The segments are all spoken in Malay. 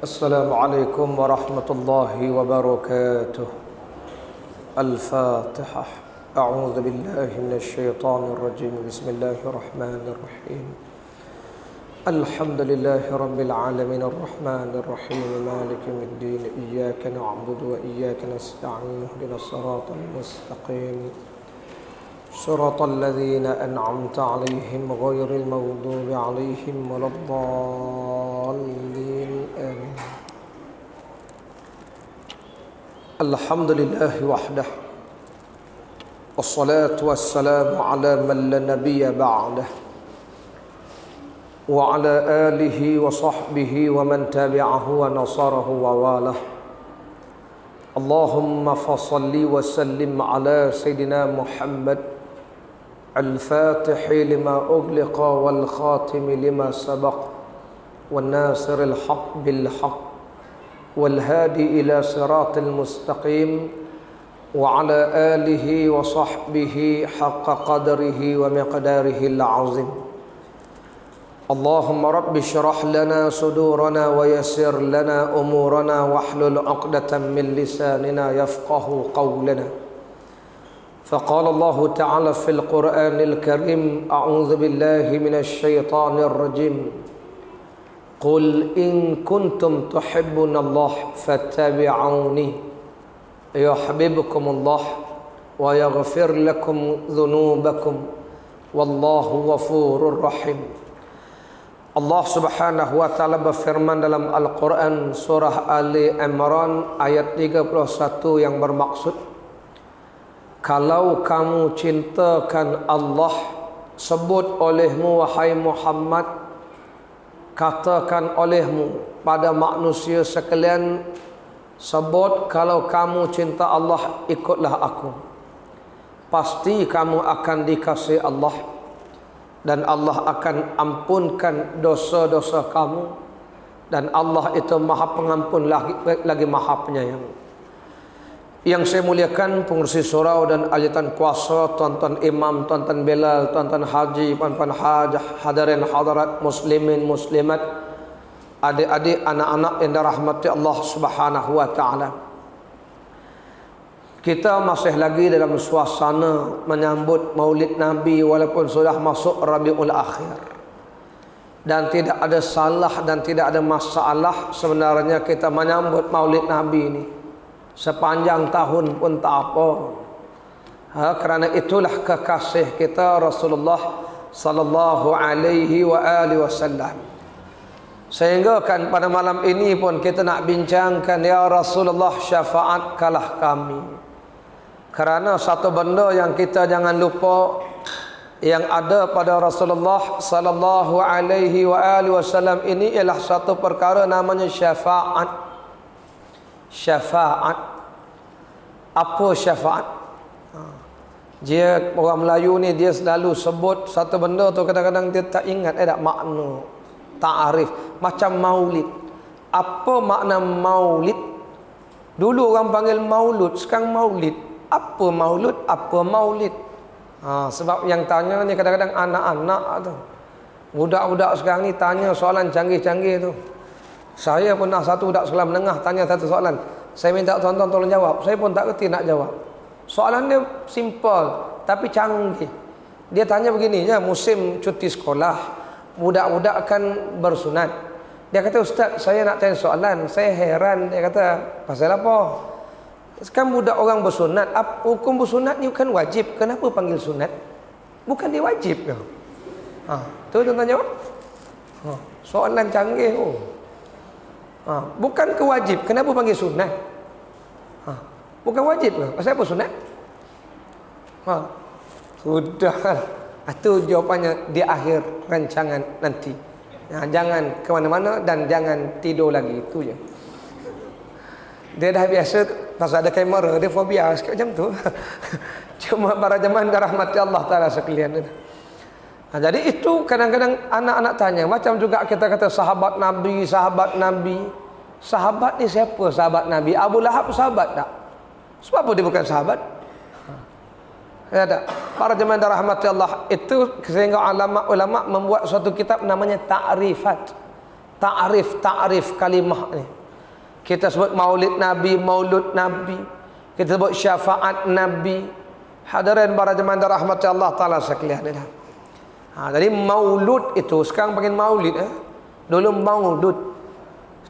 السلام عليكم ورحمة الله وبركاته. الفاتحة. أعوذ بالله من الشيطان الرجيم. بسم الله الرحمن الرحيم. الحمد لله رب العالمين الرحمن الرحيم مالك يوم الدين. إياك نعبد وإياك نستعين. اهدنا الصراط المستقيم صراط الذين أنعمت عليهم غير المغضوب عليهم ولا الضالين آمين. الحمد لله وحده والصلاة والسلام على من لا نبي بعده وعلى آله وصحبه ومن تبعه ونصره وواله. اللهم فصل وسلم على سيدنا محمد الفاتح لما أغلق والخاتم لما سبق والناصر الحق بالحق والهادي إلى صراط المستقيم وعلى آله وصحبه حق قدره ومقداره العظيم. اللهم رب اشرح لنا صدورنا ويسر لنا أمورنا واحلل عقدة من لساننا يفقه قولنا. فقال الله تعالى في القرآن الكريم: أعوذ بالله من الشيطان الرجيم. قل إن كنتم تحبون الله فاتبعوني يحببكم الله ويغفر لكم ذنوبكم والله غفور رحيم. Allah Subhanahu wa taala berfirman dalam Al-Qur'an surah Ali Imran ayat 31 yang bermaksud, kalau kamu cintakan Allah, sebut olehmu wahai Muhammad, katakan olehmu pada manusia sekalian, sebut kalau kamu cinta Allah, ikutlah aku. Pasti kamu akan dikasihi Allah dan Allah akan ampunkan dosa-dosa kamu, dan Allah itu Maha Pengampun lagi Maha Penyayang. Yang saya muliakan pengurusi surau dan ajatan kuasa, tuan-tuan imam, tuan-tuan belal, tuan-tuan haji, puan-puan hajah, hadirin hadirat, muslimin muslimat, adik-adik, anak-anak yang dirahmati Allah Subhanahu wa taala. Kita masih lagi dalam suasana menyambut Maulid Nabi walaupun sudah masuk Rabiul Akhir. Dan tidak ada salah dan tidak ada masalah sebenarnya kita menyambut Maulid Nabi ini. Sepanjang tahun pun tak apa. Kerana itulah kekasih kita Rasulullah sallallahu alaihi wa alihi wasallam. Sehingga kan pada malam ini pun kita nak bincangkan, ya Rasulullah, syafaatkanlah kami. Kerana satu benda yang kita jangan lupa yang ada pada Rasulullah sallallahu alaihi wa alihi wasallam ini ialah satu perkara namanya syafaat. Syafaat. Apa syafaat? Dia orang Melayu ni dia selalu sebut satu benda tu, kadang-kadang dia tak ingat ada makna, ta'arif. Macam maulid. Apa makna maulid? Dulu orang panggil maulud, sekarang maulid. Apa maulud? Apa maulid? Sebab yang tanya ni kadang-kadang anak-anak tu. Budak-budak sekarang ni tanya soalan canggih-canggih tu. Saya pernah satu budak sekolah menengah tanya satu soalan. Saya minta tuan-tuan tolong jawab. Saya pun tak kerti nak jawab. Soalan dia simple tapi canggih. Dia tanya begini, ya, musim cuti sekolah, budak-budak kan bersunat. Dia kata, Ustaz, saya nak tanya soalan. Saya heran. Dia kata, pasal apa? Sekarang budak orang bersunat, hukum bersunat ni bukan wajib. Kenapa panggil sunat? Bukan dia wajib ke? Tu tuan-tuan jawab. Soalan canggih. Bukan kewajib, kenapa panggil sunat? Bukan wajib ke? Pasal apa sunat? Sudah. Itu jawapannya di akhir rancangan nanti. Jangan ke mana-mana dan jangan tidur lagi. Itu je. Dia dah biasa pasal ada kamera, dia fobia sikit macam tu. Cuma para jemaah dirahmati Allah Taala sekalian. Jadi itu kadang-kadang anak-anak tanya, macam juga kita kata sahabat Nabi, sahabat Nabi. Sahabat ni siapa sahabat Nabi? Abu Lahab sahabat tak? Sebab apa dia bukan sahabat? Ya tak? Para jemaah dirahmati Allah, itu sehingga ulama membuat suatu kitab namanya Ta'rifat. ta'rif kalimah ni. Kita sebut maulid Nabi, maulud Nabi. Kita sebut syafaat Nabi. Hadirin para jemaah rahmati Allah Ta'ala sekalian. Jadi maulud itu sekarang panggil maulid. Dulu maulud.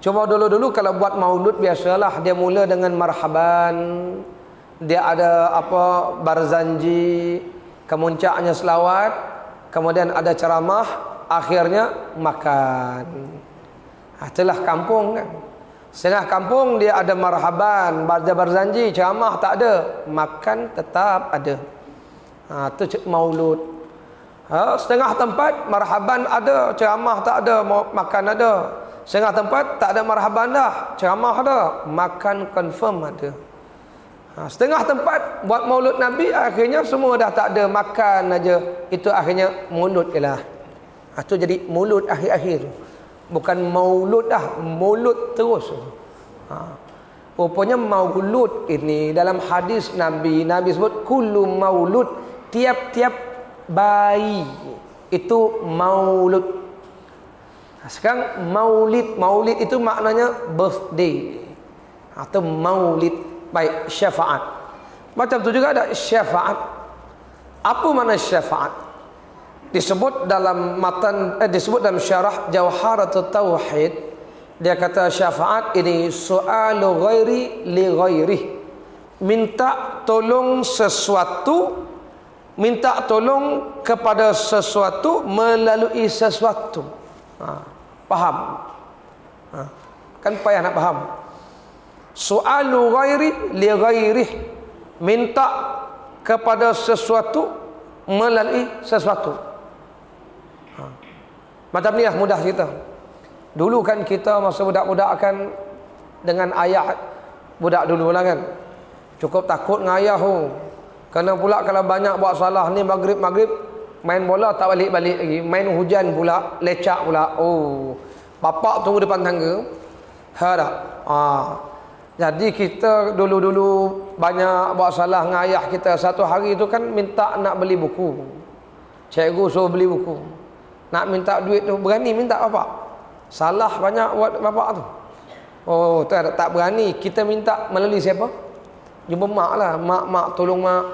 Cuma dulu kalau buat maulud biasalah dia mula dengan marhaban. Dia ada apa barzanji, kemuncaknya selawat, kemudian ada ceramah, akhirnya makan. Itulah kampung kan. Setengah kampung dia ada marhaban, barzanji, ceramah tak ada, makan tetap ada. Itu maulud. Setengah tempat marhaban ada, ceramah tak ada, makan ada. Setengah tempat tak ada marhaban dah, ceramah ada, makan confirm ada. Setengah tempat buat maulud Nabi, akhirnya semua dah tak ada, makan aja. Itu akhirnya maulud ialah. Itu jadi maulud akhir-akhir. Bukan maulud dah, maulud terus. Rupanya maulud ini dalam hadis Nabi sebut kullu maulud, tiap-tiap bayi itu maulud. Sekarang maulid itu maknanya birthday atau maulid. Baik, syafaat. Macam tu juga ada syafaat. Apa makna syafaat? Disebut dalam disebut dalam syarah Jawharatut Tauhid, dia kata syafaat ini su'alu ghairi li ghairih. Minta tolong sesuatu, minta tolong kepada sesuatu melalui sesuatu. Faham? Kan payah nak faham. Su'alu ghairi li ghairih, minta kepada sesuatu melalui sesuatu. Macam ni lah mudah cerita. Dulu kan kita masa budak-budak kan dengan ayah budak dulu lah kan. Cukup takut dengan ayah tu. Kerana pula kalau banyak buat salah ni maghrib main bola tak balik-balik lagi. Main hujan pula, lecak pula. Oh, bapak tunggu depan tangga. Tak? Jadi kita dulu-dulu banyak buat salah dengan ayah kita. Satu hari tu kan minta nak beli buku. Cikgu suruh beli buku. Nak minta duit tu berani minta bapak. Salah banyak buat bapak tu. Oh, tak berani. Kita minta melalui siapa? Jumpa mak lah. Mak tolong mak.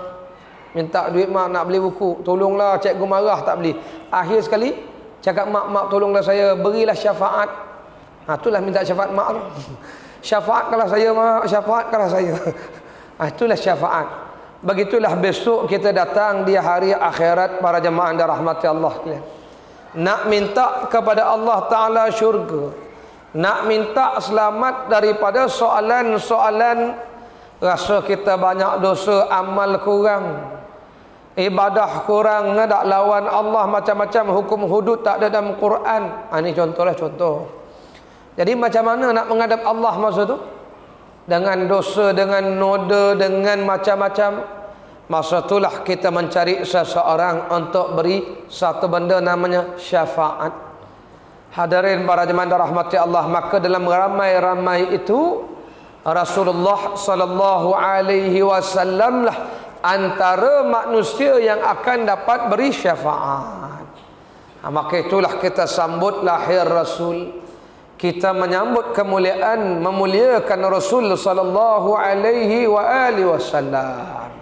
Minta duit mak nak beli buku. Tolonglah, cikgu marah tak beli. Akhir sekali cakap mak tolonglah saya, berilah syafaat. Itulah minta syafaat mak tu. Syafaatkanlah saya mak, syafaatkanlah saya. Itulah syafaat. Begitulah besok kita datang di hari akhirat para jemaah dan rahmati Allah sekalian. Nak minta kepada Allah Ta'ala syurga, nak minta selamat daripada soalan-soalan rasa kita banyak dosa, amal kurang, ibadah kurang, nak lawan Allah macam-macam, hukum hudud tak ada dalam Quran. Ini contoh. Jadi macam mana nak menghadap Allah masa tu? Dengan dosa, dengan noda, dengan macam-macam. Masa itulah kita mencari seseorang untuk beri satu benda namanya syafaat. Hadirin para jemaah rahmati Allah, maka dalam ramai-ramai itu Rasulullah sallallahu alaihi wasallam lah antara manusia yang akan dapat beri syafaat. Maka itulah kita sambut lahir Rasul. Kita menyambut kemuliaan, memuliakan Rasul sallallahu alaihi wa alihi wasallam.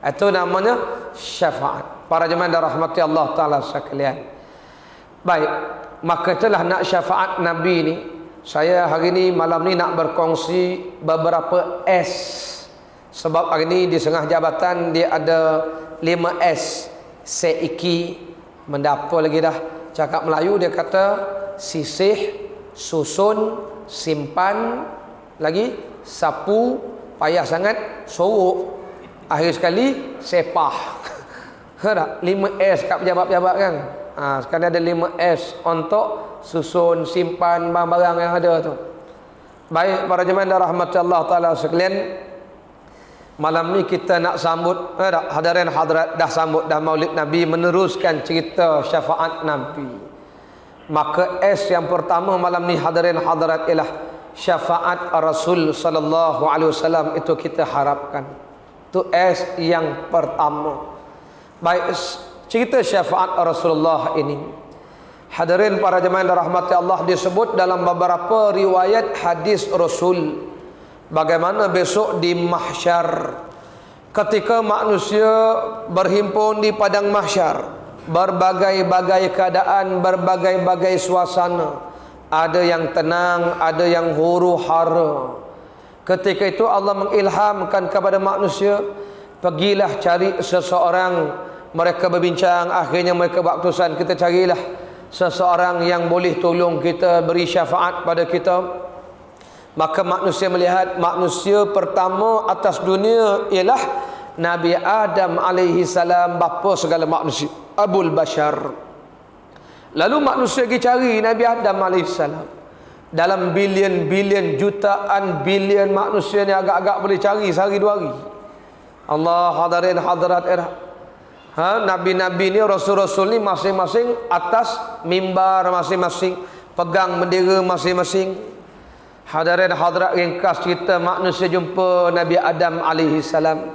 Itu namanya syafaat. Para jemaah dan rahmati Allah Ta'ala sekalian. Baik, maka itulah nak syafaat Nabi ni. Saya hari ni malam ni nak berkongsi beberapa S. Sebab hari ni di Setengah Jabatan dia ada 5 S. Seiki, mendapa lagi dah. Cakap Melayu dia kata sisih, susun, simpan, lagi sapu, payah sangat, sorok. Akhir sekali sepah. 5 S kat pejabat-pejabat kan. Sekarang ada 5 S untuk susun, simpan barang-barang yang ada tu. Baik para jemaah dan rahmat Allah Ta'ala sekalian, malam ni kita nak sambut hadirin hadirat dah sambut dah Maulid Nabi, meneruskan cerita syafaat Nabi. Maka S yang pertama malam ni hadirin hadirat ialah syafaat Rasul sallallahu alaihi wasallam, itu kita harapkan. Itu S yang pertama. Baik, cerita syafaat Rasulullah ini. Hadirin para jemaah yang dirahmati Allah, disebut dalam beberapa riwayat hadis Rasul bagaimana besok di mahsyar ketika manusia berhimpun di padang mahsyar, berbagai-bagai keadaan, berbagai-bagai suasana, ada yang tenang, ada yang huru-hara. Ketika itu Allah mengilhamkan kepada manusia, pergilah cari seseorang. Mereka berbincang, akhirnya mereka buat keputusan, kita carilah seseorang yang boleh tolong kita, beri syafaat pada kita. Maka manusia melihat manusia pertama atas dunia ialah Nabi Adam alaihi salam, bapa segala manusia, Abul Bashar. Lalu manusia pergi cari Nabi Adam alaihi salam. Dalam bilion-bilion, jutaan bilion manusia ni agak-agak boleh cari sehari dua hari. Allah, hadirin hadirat era. Nabi-nabi ni, rasul-rasul ni masing-masing atas mimbar masing-masing, pegang bendera masing-masing. Hadirin hadirat, ringkas cerita manusia jumpa Nabi Adam alaihi salam.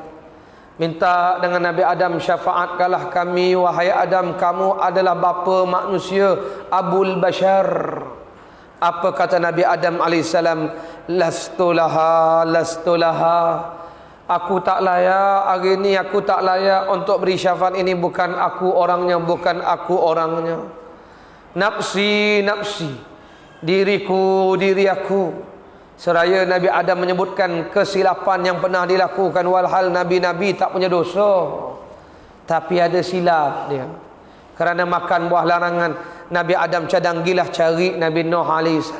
Minta dengan Nabi Adam, syafaatkanlah kami wahai Adam, kamu adalah bapa manusia, Abul Bashar. Apa kata Nabi Adam alaihi salam? Lastulaha, lastulaha. Aku tak layak hari ini, aku tak layak untuk beri syafaat ini. Bukan aku orangnya, bukan aku orangnya. Nafsi, nafsi, diriku, diri aku. Seraya Nabi Adam menyebutkan kesilapan yang pernah dilakukan, walhal Nabi-Nabi tak punya dosa, tapi ada silap dia. Kerana makan buah larangan, Nabi Adam cadang gilah cari Nabi Nuh AS.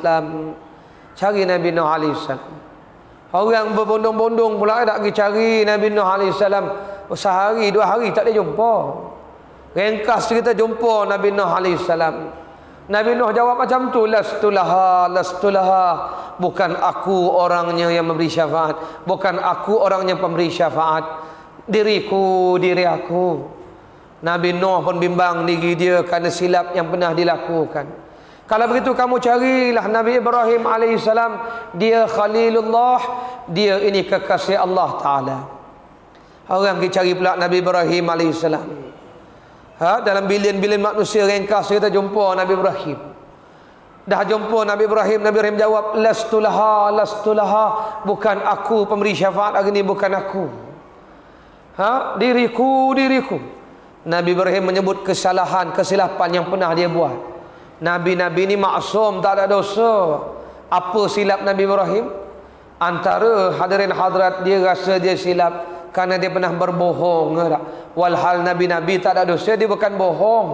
Cari Nabi Nuh AS. Orang berbondong-bondong pula tak pergi cari Nabi Nuh AS. Sehari, dua hari tak ada jumpa. Ringkas cerita jumpa Nabi Nuh AS. Nabi Nuh jawab macam tu, lastulaha, lastulaha. Bukan aku orangnya yang memberi syafaat, bukan aku orangnya pemberi syafaat, diriku, diri aku. Nabi Nuh pun bimbang diri dia kerana silap yang pernah dilakukan. Kalau begitu kamu carilah Nabi Ibrahim alaihissalam. Dia Khalilullah, dia ini kekasih Allah Ta'ala. Orang pergi cari pula Nabi Ibrahim alaihissalam. Dalam bilion-bilion manusia, ringkas kita jumpa Nabi Ibrahim. Dah jumpa Nabi Ibrahim, Nabi Ibrahim jawab, lastulaha, lastulaha. Bukan aku pemberi syafaat hari ini, bukan aku. Diriku, diriku. Nabi Ibrahim menyebut kesalahan, kesilapan yang pernah dia buat. Nabi-Nabi ni maksum, tak ada dosa. Apa silap Nabi Ibrahim? Antara hadirin hadirat, dia rasa dia silap kerana dia pernah berbohong. Walhal Nabi-Nabi tak ada dosa, dia bukan bohong.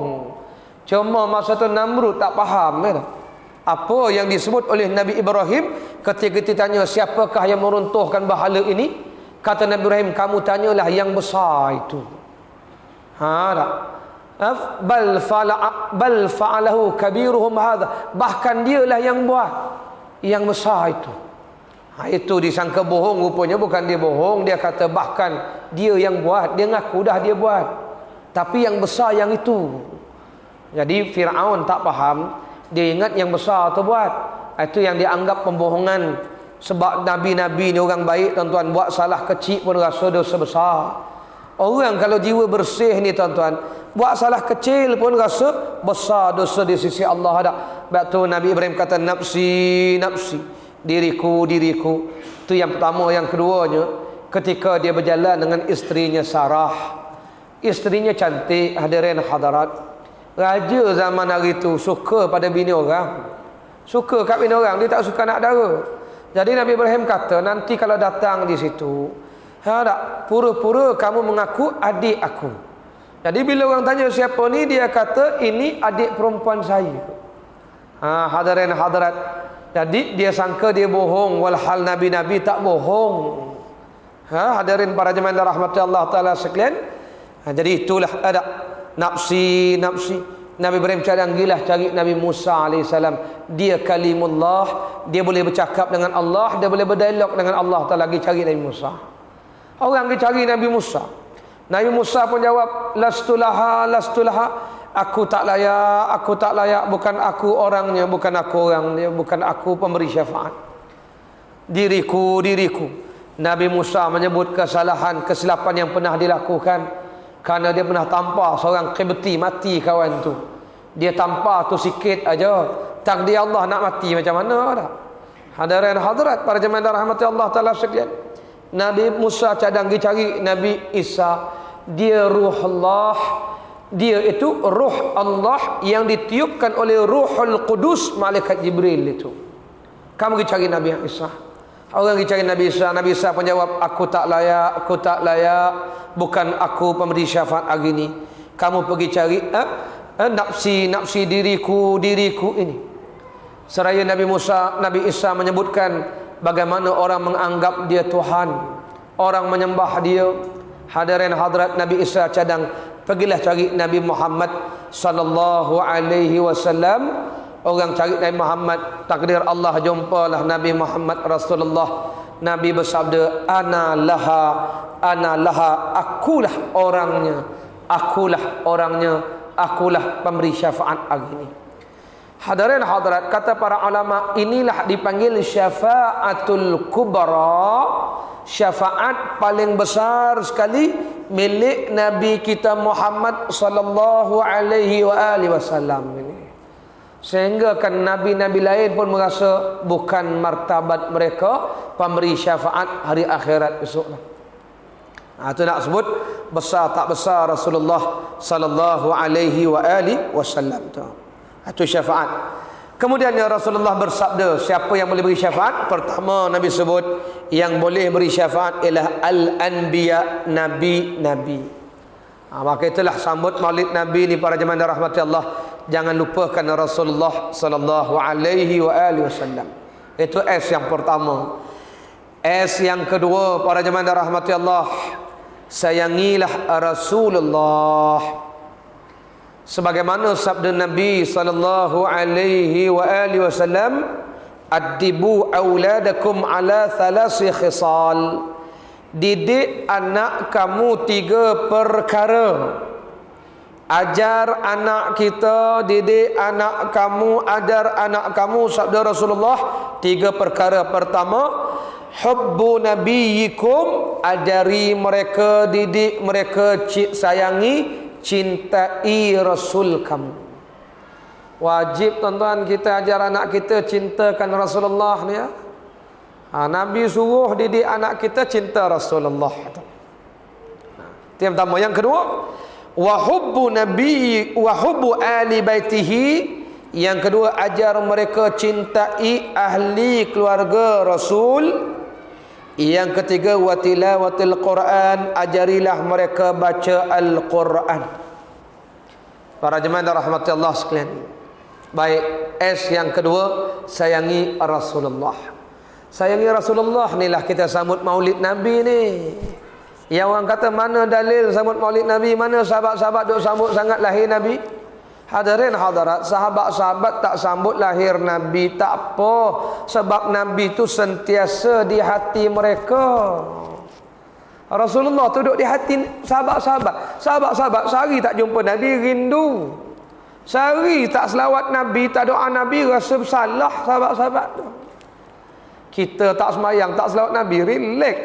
Cuma masa tu Namrud tak faham. Apa yang disebut oleh Nabi Ibrahim ketika ditanya siapakah yang meruntuhkan bahala ini? Kata Nabi Ibrahim, kamu tanyalah yang besar itu. Bal fa'alahu kabiruhum hadha. Bahkan dialah yang buat yang besar itu. Itu disangka bohong, rupanya bukan dia bohong. Dia kata bahkan dia yang buat. Dia ngaku dah dia buat, tapi yang besar yang itu. Jadi Fir'aun tak faham. Dia ingat yang besar tu buat. Itu yang dianggap pembohongan. Sebab Nabi-Nabi ni orang baik tuan-tuan, buat salah kecil pun rasa dosa besar. Orang kalau jiwa bersih ni tuan-tuan, buat salah kecil pun rasa besar dosa di sisi Allah ada. Sebab tu Nabi Ibrahim kata nafsi, nafsi, diriku, diriku. Itu yang pertama. Yang keduanya, ketika dia berjalan dengan isterinya Sarah. Isterinya cantik, hadirin hadirat. Raja zaman hari itu suka pada bini orang. Suka kat bini orang, dia tak suka anak dara. Jadi Nabi Ibrahim kata, nanti kalau datang di situ, pura-pura kamu mengaku adik aku. Jadi bila orang tanya siapa ni, dia kata ini adik perempuan saya. Hadirin hadirat. Jadi dia sangka dia bohong, walhal Nabi-Nabi tak bohong. Hadirin para jemaah yang dirahmati Allah Ta'ala sekalian. Jadi itulah ada nafsi, nafsi. Nabi Ibrahim cari Nabi Musa alaihissalam. Dia kalimullah, dia boleh bercakap dengan Allah, dia boleh berdialog dengan Allah Ta'ala. Pergi cari Nabi Musa. Orang pergi cari Nabi Musa. Nabi Musa pun jawab, lastulaha, lastulaha. Aku tak layak, bukan aku orangnya, bukan aku orangnya, bukan aku pemberi syafaat. Diriku, diriku. Nabi Musa menyebut kesalahan, kesilapan yang pernah dilakukan. Kerana dia pernah tampar seorang Qibti mati kawan tu. Dia tampar tu sikit aja. Takdir Allah nak mati macam mana dah. Hadirin hadirat para jemaah rahmati Allah Taala sekalian. Nabi Musa cadang pergi cari Nabi Isa. Dia ruh Allah. Dia itu ruh Allah yang ditiupkan oleh Ruhul Qudus malaikat Jibril itu. Kamu pergi cari Nabi Isa. Orang pergi cari Nabi Isa. Nabi Isa pun jawab, aku tak layak, aku tak layak. Bukan aku pemberi syafaat hari ini. Kamu pergi cari nafsi diriku ini. Seraya Nabi Isa menyebutkan bagaimana orang menganggap dia Tuhan, orang menyembah dia. Hadirin hadirat, Nabi Isa cadang, pergilah cari Nabi Muhammad sallallahu alaihi wasallam. Orang cari Nabi Muhammad, takdir Allah jumpalah Nabi Muhammad Rasulullah. Nabi bersabda, ana laha, akulah orangnya, akulah pemberi syafaat hari ini. Hadirin hadirat, kata para ulama, inilah dipanggil syafaatul kubra, syafaat paling besar sekali milik Nabi kita Muhammad sallallahu alaihi wasallam ini. Sehingga kan nabi-nabi lain pun merasa bukan martabat mereka pemberi syafaat hari akhirat esok. Itu nak sebut besar tak besar Rasulullah sallallahu alaihi wasallam tu. Itu syafaat. Kemudian Rasulullah bersabda, siapa yang boleh beri syafaat? Pertama Nabi sebut yang boleh beri syafaat ialah al-anbiya, nabi-nabi. Maka itulah sambut Maulid Nabi ni para jemaah rahmati Allah. Jangan lupakan Rasulullah sallallahu alaihi wasallam. Itu S yang pertama. S yang kedua para jemaah rahmati Allah, sayangilah Rasulullah. Sebagaimana sabda Nabi sallallahu alaihi wasallam, addibu auladakum ala thalasi khisal. Didik anak kamu 3 perkara. Ajar anak kita, didik anak kamu, ajar anak kamu, sabda Rasulullah 3 perkara. Pertama, hubbu nabiyikum, ajari mereka, didik mereka, sayangi, cintai Rasul kamu. Wajib tuan-tuan kita ajar anak kita cintakan Rasulullah ni ya. Nabi suruh didik anak kita cinta Rasulullah. Itu yang pertama. Yang kedua, wa hubbu ali baitihi. Yang kedua, ajar mereka cintai ahli keluarga Rasul. Yang ketiga, wa tilawatil Quran, ajarilah mereka baca Al-Quran. Para jemaah rahmati Allah sekalian. Baik, S yang kedua, sayangi Rasulullah. Sayangi Rasulullah inilah kita sambut Maulid Nabi ni. Yang orang kata mana dalil sambut Maulid Nabi, mana sahabat-sahabat duk sambut sangat lahir Nabi. Hadirin hadirat, sahabat-sahabat tak sambut lahir Nabi tak apa, sebab Nabi tu sentiasa di hati mereka. Rasulullah tu duduk di hati sahabat-sahabat. Sahabat-sahabat sehari tak jumpa Nabi rindu. Sehari tak selawat Nabi, tak doa Nabi, rasa bersalah sahabat-sahabat tu. Kita tak semayang, tak selawat Nabi, relax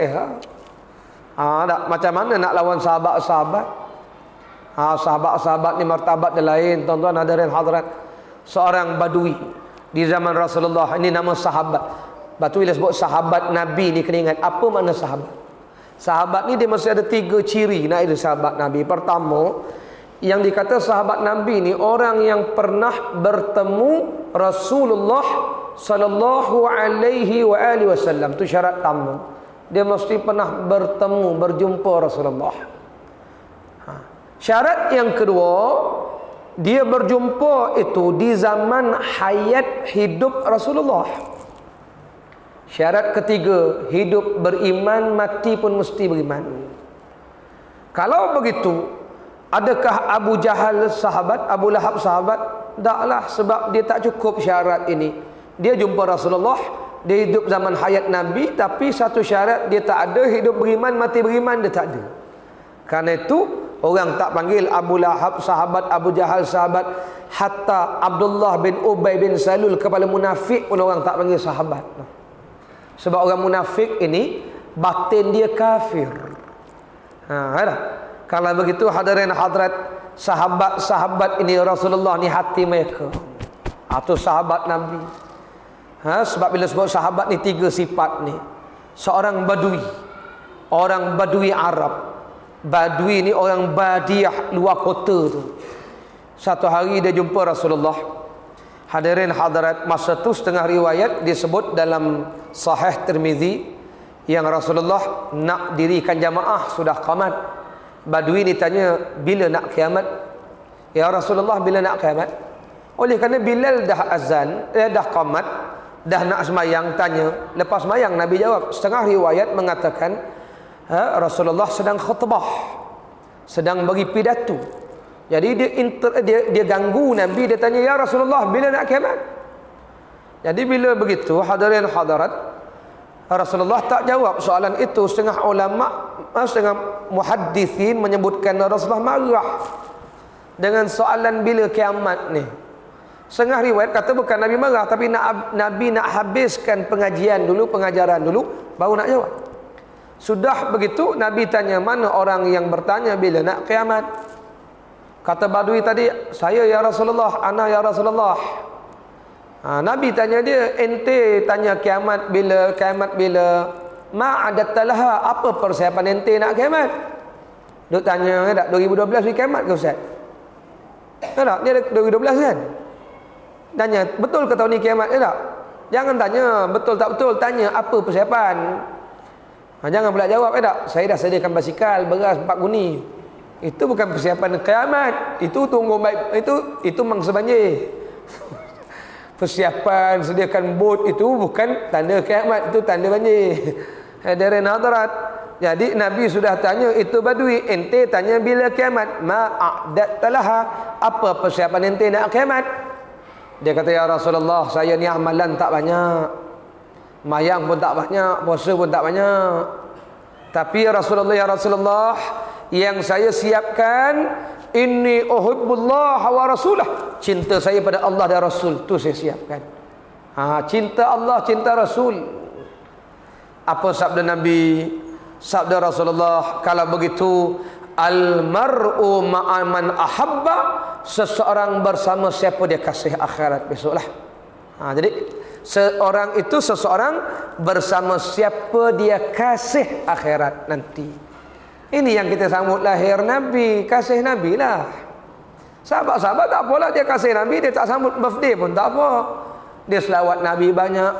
tak, macam mana nak lawan sahabat-sahabat? Sahabat-sahabat ni martabat dia lain, tuan-tuan hadirin hadirat. Seorang badui di zaman Rasulullah, ini nama sahabat. Badui dia sebut sahabat Nabi ni, kena ingat apa makna sahabat. Sahabat ni dia mesti ada 3 ciri nak ada sahabat Nabi. Pertama, yang dikata sahabat Nabi ni orang yang pernah bertemu Rasulullah sallallahu alaihi wasallam. Tu syarat tamu. Dia mesti pernah bertemu, berjumpa Rasulullah. Syarat yang kedua, dia berjumpa itu di zaman hayat hidup Rasulullah. Syarat ketiga, hidup beriman, mati pun mesti beriman. Kalau begitu, adakah Abu Jahal sahabat, Abu Lahab sahabat? Taklah, sebab dia tak cukup syarat ini. Dia jumpa Rasulullah, dia hidup zaman hayat Nabi, tapi satu syarat dia tak ada, hidup beriman, mati beriman dia tak ada. Karena itu orang tak panggil Abu Lahab sahabat, Abu Jahal sahabat. Hatta Abdullah bin Ubay bin Salul, kepala munafik pun orang tak panggil sahabat. Sebab orang munafik ini batin dia kafir. Kalau begitu hadirin hadrat, sahabat-sahabat ini Rasulullah ni hati mereka. Atau sahabat Nabi. Sebab bila sebut sahabat ni 3 sifat ni. Seorang badui, orang badui Arab. Badui ni orang badiah luar kota tu. Satu hari dia jumpa Rasulullah. Hadirin hadirat, masa tu setengah riwayat disebut dalam Sahih Tirmizi yang Rasulullah nak dirikan jamaah sudah qamat. Badui ni tanya, bila nak kiamat? Ya Rasulullah, bila nak kiamat? Oleh kerana Bilal dah azan, dah qamat, dah nak semayang, tanya. Lepas semayang Nabi jawab. Setengah riwayat mengatakan Rasulullah sedang khutbah, sedang bagi pidato. Jadi dia ganggu Nabi. Dia tanya, ya Rasulullah, bila nak kiamat? Jadi bila begitu hadirin hadirat, Rasulullah tak jawab soalan itu. Setengah ulama, setengah muhaddithin menyebutkan Rasulullah marah dengan soalan bila kiamat ni. Setengah riwayat kata bukan Nabi marah, tapi Nabi nak habiskan pengajian dulu, pengajaran dulu, baru nak jawab. Sudah begitu Nabi tanya, mana orang yang bertanya bila nak kiamat? Kata badui tadi, saya ya Rasulullah, ana ya Rasulullah. Nabi tanya dia, ente tanya kiamat bila, kiamat bila? Ma'adattalaha, apa persiapan ente nak kiamat? Duk tanya tak, 2012 ni kiamat ke Ustaz? Tak, dia 2012 kan? Tanya, betul ke tahun ni kiamat? Tak? Jangan tanya betul tak betul, tanya apa persiapan. Jangan pula jawab, tak? Saya dah sediakan basikal, beras, 4 guni. Itu bukan persiapan kiamat. Itu tunggu baik, itu mangsa banjir. Persiapan sediakan bot itu bukan tanda kiamat, itu tanda banjir. Hadirin hadirat, jadi Nabi sudah tanya itu badui, ente tanya bila kiamat? Ma'adattalaha, apa persiapan ente nak kiamat? Dia kata, ya Rasulullah, saya ni amalan tak banyak, mayang pun tak banyak, puasa pun tak banyak. Tapi ya Rasulullah, yang saya siapkan, inni uhibbullah wa rasulah, cinta saya pada Allah dan Rasul, tu saya siapkan. Cinta Allah, cinta Rasul. Apa sabda Nabi? Sabda Rasulullah, kalau begitu, al-mar'u ma'aman ahabba, seseorang bersama siapa dia kasih akhirat besoklah. Jadi seorang itu seseorang bersama siapa dia kasih akhirat nanti. Ini yang kita sambut lahir Nabi, kasih Nabi lah. Sahabat-sahabat tak apalah, dia kasih Nabi, dia tak sambut birthday pun tak apa. Dia selawat Nabi banyak,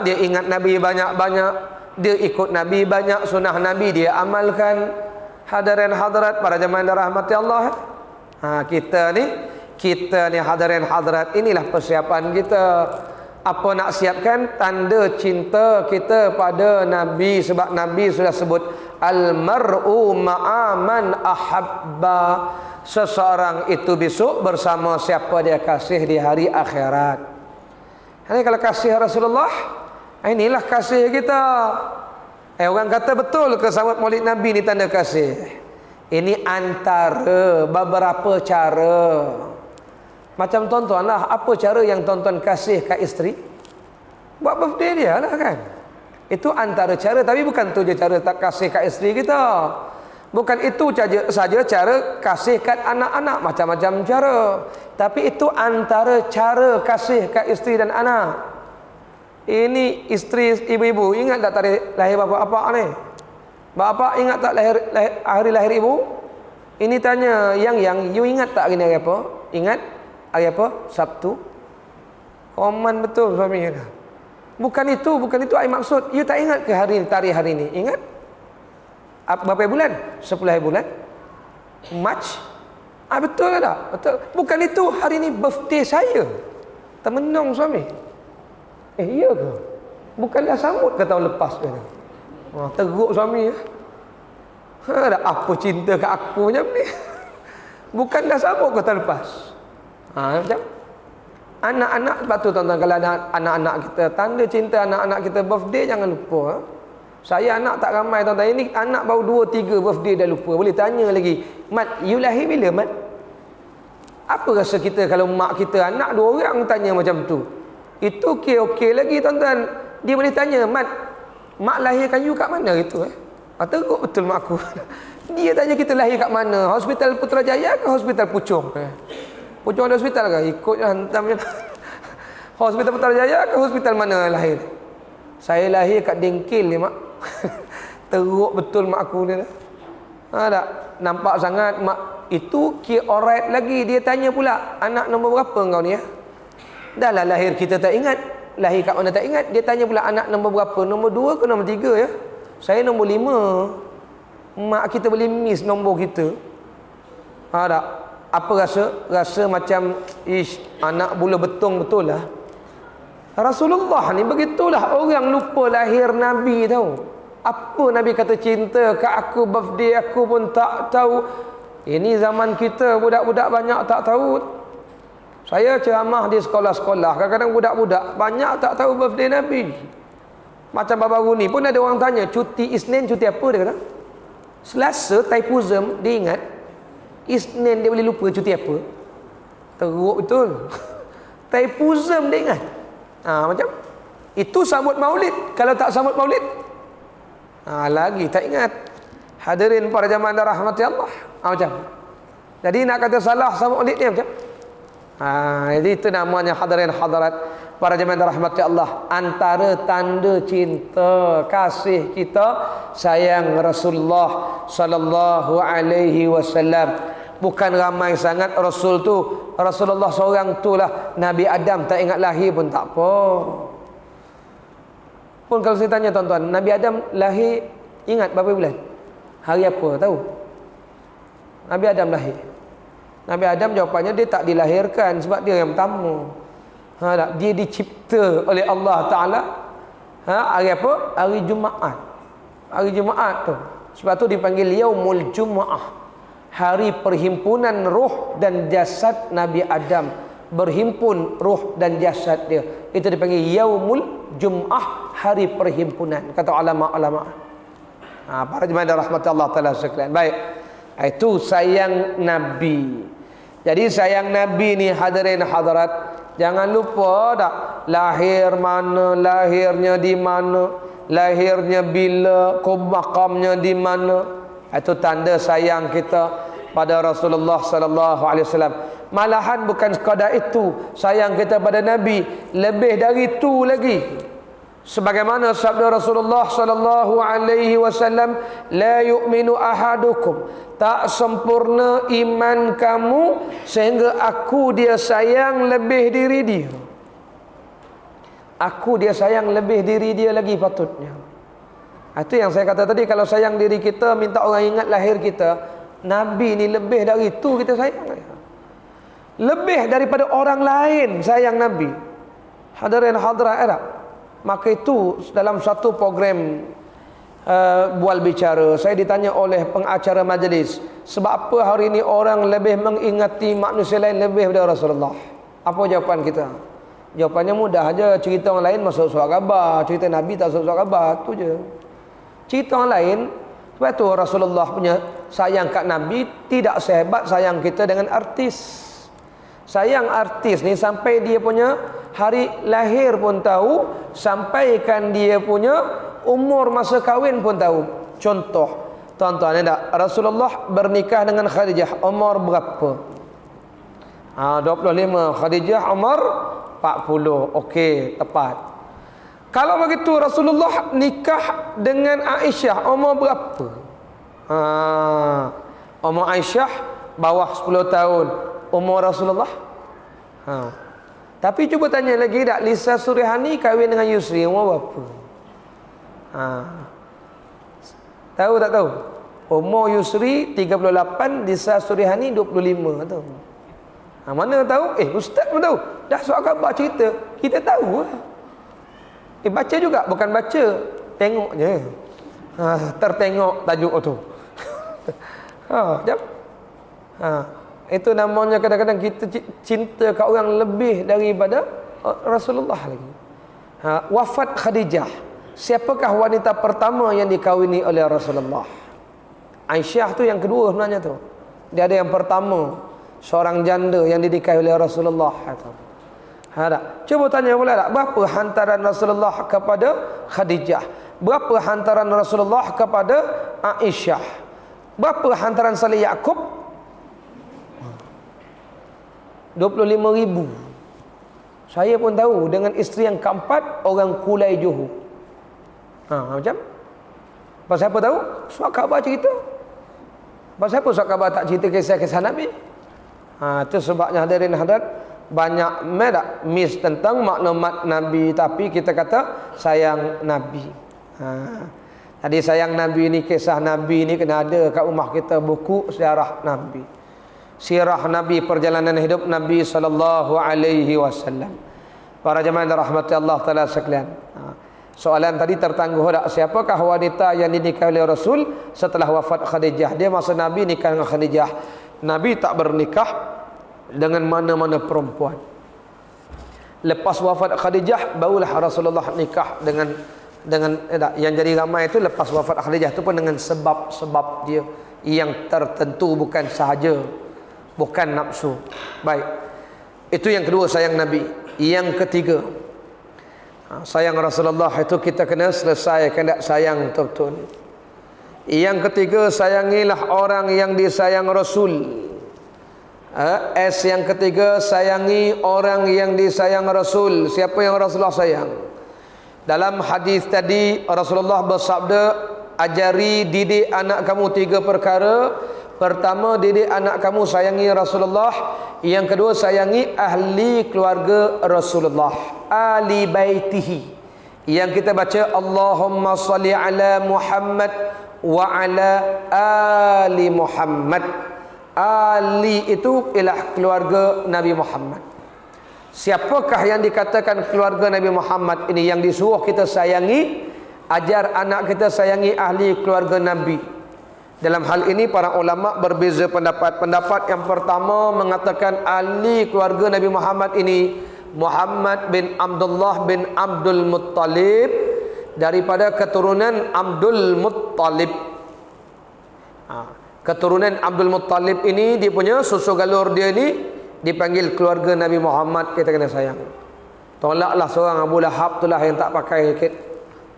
dia ingat Nabi banyak-banyak, dia ikut Nabi banyak, sunnah Nabi dia amalkan. Hadirin hadirat para jemaah yang dirahmati Allah. Kita ni hadirin hadirat, inilah persiapan kita. Apa nak siapkan? Tanda cinta kita pada Nabi. Sebab Nabi sudah sebut, al-mar'u ma'aman ahabba, seseorang itu besok bersama siapa dia kasih di hari akhirat. Ini kalau kasih Rasulullah, inilah kasih kita. Orang kata betul ke sambut maulid Nabi ni tanda kasih? Ini antara beberapa cara. Macam tontonlah, apa cara yang tonton kasih kat isteri? Buat birthday dia lah kan. Itu antara cara, tapi bukan tu je cara tak kasih kat isteri kita. Bukan itu saja cara kasih kat anak-anak, macam-macam cara. Tapi itu antara cara kasih kat isteri dan anak. Ini isteri ibu-ibu, ingat tak tarikh lahir bapak-bapak ni? Bapak ingat tak hari lahir ibu? Ini tanya, yang you ingat tak hari ni hari apa? Ingat? Hari apa? Sabtu. Koman betul suami kata. Bukan itu ai maksud. You tak ingat ke hari ni, tarikh hari ni? Ingat? Berapa bulan? 10 hari bulan? March? Betul ke tak? Betul. Bukan itu, hari ni birthday saya. Termenung suami. Iya ke? Bukan dah sambut ke tahun lepas ke? Teruk suami. Apa cinta kat aku macam ni? Bukan dah sambut ke tahun lepas? Macam anak-anak, sebab tu tuan-tuan, kalau ada anak-anak kita, tanda cinta anak-anak kita birthday, jangan lupa. Saya anak tak ramai tuan-tuan, ini anak baru 2-3 birthday dah lupa. Boleh tanya lagi, Mat, you lahir bila Mat? Apa rasa kita kalau mak kita anak 2 orang tanya macam tu? Itu okey lagi tuan-tuan. Dia boleh tanya, Mat, mak lahirkan you kat mana itu? Teruk betul mak aku. Dia tanya kita lahir kat mana? Hospital Putrajaya ke Hospital Puchong? Puchong ada hospital ke? Ikut je hantamnya. Hospital Putrajaya ke hospital mana lahir? Saya lahir kat Dengkil ni, mak. Teruk betul mak aku ni dah. Tak? Nampak sangat mak. Itu kira alright lagi. Dia tanya pula, anak nombor berapa kau ni ya? Dah lah lahir kita tak ingat. Lahir kat mana tak ingat. Dia tanya pula anak nombor berapa? Nombor 2 ke nombor 3 ya? Saya nombor 5. Mak kita boleh miss nombor kita. Tak? Apa rasa? Rasa macam anak bula betong betul lah. Rasulullah ni begitulah. Orang lupa lahir Nabi tahu. Apa Nabi kata cinta kat aku, birthday aku pun tak tahu. Ini zaman kita budak-budak banyak tak tahu. Saya ceramah di sekolah-sekolah. Kadang-kadang budak-budak banyak tak tahu birthday Nabi. Macam baru ni pun ada orang tanya, cuti Isnin cuti apa dia kata? Selasa Thaipusam dia ingat. Isnin dia boleh lupa cuti apa. Teruk betul. Thaipusam dia ingat. Macam itu sambut maulid. Kalau tak sambut maulid lagi tak ingat. Hadirin para jamaah rahmati Allah. Macam jadi nak kata salah sambut maulid ni macam jadi itu namanya hadirin hadirat para jemaah rahmati Allah. Antara tanda cinta kasih kita sayang Rasulullah sallallahu alaihi wasallam. Bukan ramai sangat Rasul tu. Rasulullah seorang tu lah. Nabi Adam tak ingat lahir pun tak apa. Pun kalau saya tanya tuan-tuan, Nabi Adam lahir ingat berapa bulan? Hari apa tahu? Nabi Adam lahir. Nabi Adam jawapannya dia tak dilahirkan sebab dia yang pertama. Dia dicipta oleh Allah Ta'ala. Hari apa? Hari Jumaat. Hari Jumaat tu. Sebab tu dipanggil Yaumul Jum'ah. Hari perhimpunan roh dan jasad Nabi Adam. Berhimpun roh dan jasad dia. Itu dipanggil Yaumul Jum'ah. Hari perhimpunan. Kata ulama-ulama. Para jemaah rahmat Allah Ta'ala sekalian. Baik. Itu sayang Nabi. Jadi sayang Nabi ni hadirin hadirat. Jangan lupa tak, lahir mana, lahirnya di mana, lahirnya bila, makamnya di mana. Itu tanda sayang kita pada Rasulullah sallallahu alaihi wasallam. Malahan bukan sekadar itu, sayang kita pada Nabi, lebih dari itu lagi. Sebagaimana sabda Rasulullah sallallahu alaihi wasallam, la yu'minu ahadukum, tak sempurna iman kamu sehingga aku dia sayang lebih diri dia. Aku dia sayang lebih diri dia lagi patutnya. Itu yang saya kata tadi, kalau sayang diri kita minta orang ingat lahir kita. Nabi ni lebih dari itu kita sayang. Lebih daripada orang lain sayang Nabi. Hadirin hadirat Arab. Maka itu dalam satu program bual bicara, saya ditanya oleh pengacara majlis, sebab apa hari ini orang lebih mengingati manusia lain lebih daripada Rasulullah? Apa jawapan kita? Jawapannya mudah aja, cerita orang lain masuk surah khabar, cerita Nabi tak masuk surah khabar, tu je. Cerita orang lain. Sebab tu Rasulullah punya sayang kat Nabi tidak sehebat sayang kita dengan artis. Sayang artis ni sampai dia punya hari lahir pun tahu, sampaikan dia punya umur masa kahwin pun tahu. Contoh, tuan-tuan ada Rasulullah bernikah dengan Khadijah umur berapa? 25. Khadijah umur 40. Okey, tepat. Kalau begitu Rasulullah nikah dengan Aisyah umur berapa? Umur Aisyah bawah 10 tahun. Umur Rasulullah. Tapi cuba tanya lagi tak, Lisa Surihani kahwin dengan Yusri umur berapa? Tahu tak tahu? Umur Yusri 38, Lisa Surihani 25 tu. Mana tahu? Ustaz pun tahu. Dah soal khabar cerita, kita tahu lah. Baca juga, bukan baca, tengok je. Tertengok tajuk tu. Jap. Itu namanya kadang-kadang kita cinta kat orang lebih daripada Rasulullah lagi. Wafat Khadijah. Siapakah wanita pertama yang dikahwini oleh Rasulullah? Aisyah tu yang kedua sebenarnya tu. Dia ada yang pertama, seorang janda yang dinikahi oleh Rasulullah. Cuba tanya pula tak, berapa hantaran Rasulullah kepada Khadijah? Berapa hantaran Rasulullah kepada Aisyah? Berapa hantaran Saleh Yaakob? 25,000. Saya pun tahu dengan isteri yang keempat orang Kulai Johor. Macam? Pasal apa tahu? Surat khabar cerita. Pasal apa surat khabar tak cerita kisah-kisah Nabi? Itu sebabnya hadirin hadirat, banyak miss tentang maklumat Nabi, tapi kita kata sayang Nabi. Jadi sayang Nabi ni, kisah Nabi ni kena ada kat rumah kita, buku sirah Nabi. Sirah Nabi, perjalanan hidup Nabi sallallahu alaihi wasallam. Para jemaah rahmati Allah taala sekalian. Soalan tadi tertangguh tak, siapakah wanita yang dinikahi oleh Rasul setelah wafat Khadijah? Dia masa Nabi nikah dengan Khadijah. Nabi tak bernikah dengan mana-mana perempuan. Lepas wafat Khadijah barulah Rasulullah nikah dengan yang jadi ramai itu lepas wafat Khadijah itu pun dengan sebab-sebab dia yang tertentu, bukan sahaja, bukan nafsu. Baik. Itu yang kedua, sayang Nabi. Yang ketiga, sayang Rasulullah itu kita kena selesaikan sayang betul-betul. Yang ketiga, sayangilah orang yang disayang Rasul. Yang ketiga, sayangi orang yang disayang Rasul. Siapa yang Rasulullah sayang? Dalam hadis tadi Rasulullah bersabda, ajari didik anak kamu 3 perkara. Pertama, didik anak kamu sayangi Rasulullah. Yang kedua, sayangi ahli keluarga Rasulullah, ahli baitihi. Yang kita baca Allahumma salli ala Muhammad wa ala ali Muhammad. Ali itu ialah keluarga Nabi Muhammad. Siapakah yang dikatakan keluarga Nabi Muhammad ini yang disuruh kita sayangi? Ajar anak kita sayangi ahli keluarga Nabi. Dalam hal ini para ulama berbeza pendapat. Pendapat yang pertama mengatakan ahli keluarga Nabi Muhammad ini Muhammad bin Abdullah bin Abdul Muttalib, daripada keturunan Abdul Muttalib. Keturunan Abdul Muttalib ini, dia punya susu galur dia ni dipanggil keluarga Nabi Muhammad, kita kena sayang. Tolaklah seorang Abu Lahab itulah yang tak pakai sikit.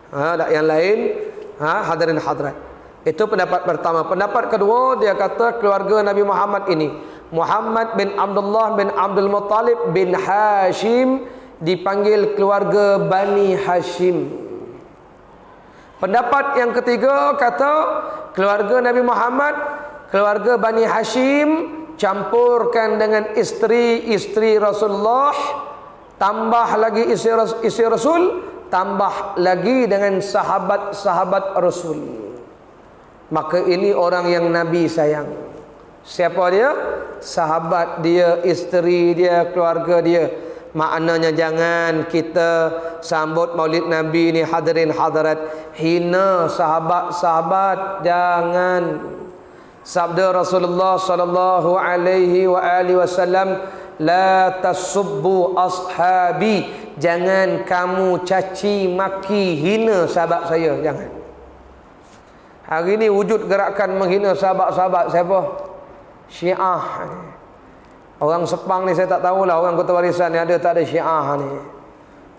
Tak yang lain. Hadirin hadirat. Itu pendapat pertama. Pendapat kedua, dia kata keluarga Nabi Muhammad ini Muhammad bin Abdullah bin Abdul Muttalib bin Hashim, dipanggil keluarga Bani Hashim. Pendapat yang ketiga kata keluarga Nabi Muhammad, keluarga Bani Hashim, campurkan dengan isteri Rasulullah, tambah lagi isteri Rasul, tambah lagi dengan sahabat-sahabat Rasul. Maka ini orang yang Nabi sayang. Siapa dia? Sahabat dia, isteri dia, keluarga dia. Maknanya jangan kita sambut Maulid Nabi ni hadirin hadirat hina sahabat-sahabat, jangan. Sabda Rasulullah sallallahu alaihi wasallam, la tasubbu ashabi, jangan kamu caci maki hina sahabat saya, jangan. Hari ini wujud gerakan menghina sahabat-sahabat siapa? Syiah. Orang Sepang ni saya tak tahulah, orang Kota Warisan ni ada tak ada Syiah ni.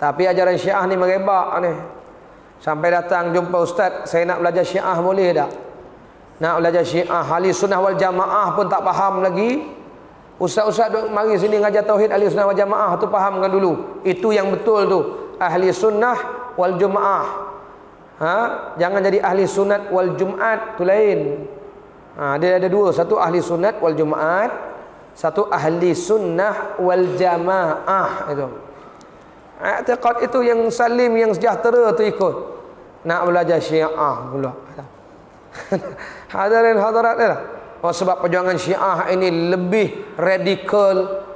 Tapi ajaran Syiah ni merebak ni. Sampai datang jumpa ustaz, saya nak belajar Syiah boleh tak? Nak belajar Syiah, ahli sunnah wal jamaah pun tak faham lagi. Ustaz-ustaz duk mari sini ngajar tauhid ahli sunnah wal jamaah tu fahamkan dulu. Itu yang betul tu, ahli sunnah wal jamaah. Jangan jadi ahli sunat wal jumat, tu lain. Dia ada dua, satu ahli sunat wal jumat, satu ahli sunnah wal jamaah. Itu i'tiqad itu yang salim, yang sejahtera tu ikut. Nak belajar Syiah pula. Hadirin hadirat dia. Sebab perjuangan Syiah ini lebih radikal.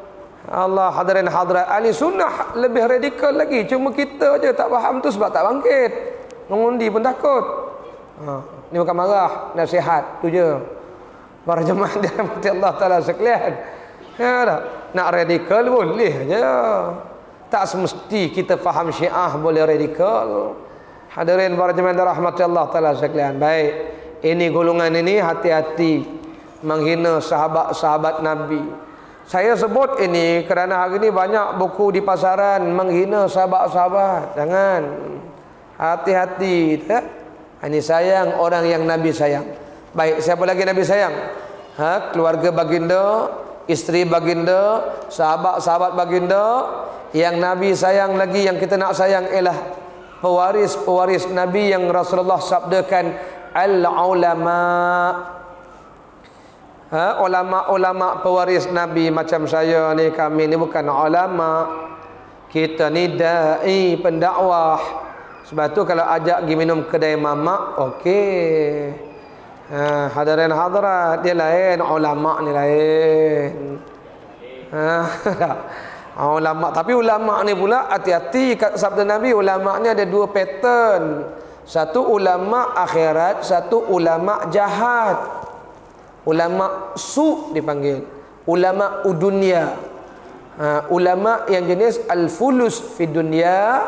Allah, hadirin hadirat, ahli sunnah lebih radikal lagi. Cuma kita je tak faham tu sebab tak bangkit. Mengundi pun takut. Ini bukan marah, nasihat tu je. Para jemaah dirahmati Allah Taala sekalian. Nak radikal boleh je. Tak semesti kita faham Syiah boleh radikal. Hadirin para jemaah dirahmati Allah Taala sekalian. Baik, ini golongan ini hati-hati menghina sahabat-sahabat Nabi. Saya sebut ini kerana hari ini banyak buku di pasaran menghina sahabat-sahabat. Jangan. Hati-hati. Ini sayang orang yang Nabi sayang. Baik, siapa lagi Nabi sayang? Keluarga baginda, isteri baginda, sahabat-sahabat baginda. Yang Nabi sayang lagi, yang kita nak sayang ialah pewaris-pewaris Nabi yang Rasulullah sabdakan al-ulama. Ulama pewaris Nabi macam saya ni, kami ni bukan ulama. Kita ni dai, pendakwah. Sebab tu kalau ajak pergi minum kedai mamak, okey. Hadirin hadirat, dia lain, ulama ni lain. Ulama, tapi ulama ni pula hati-hati kat sabda Nabi, ulama ni ada dua pattern. Satu ulama akhirat, satu ulama jahat. Ulama su dipanggil, ulama udunya. Ulama yang jenis al-fulus fi dunya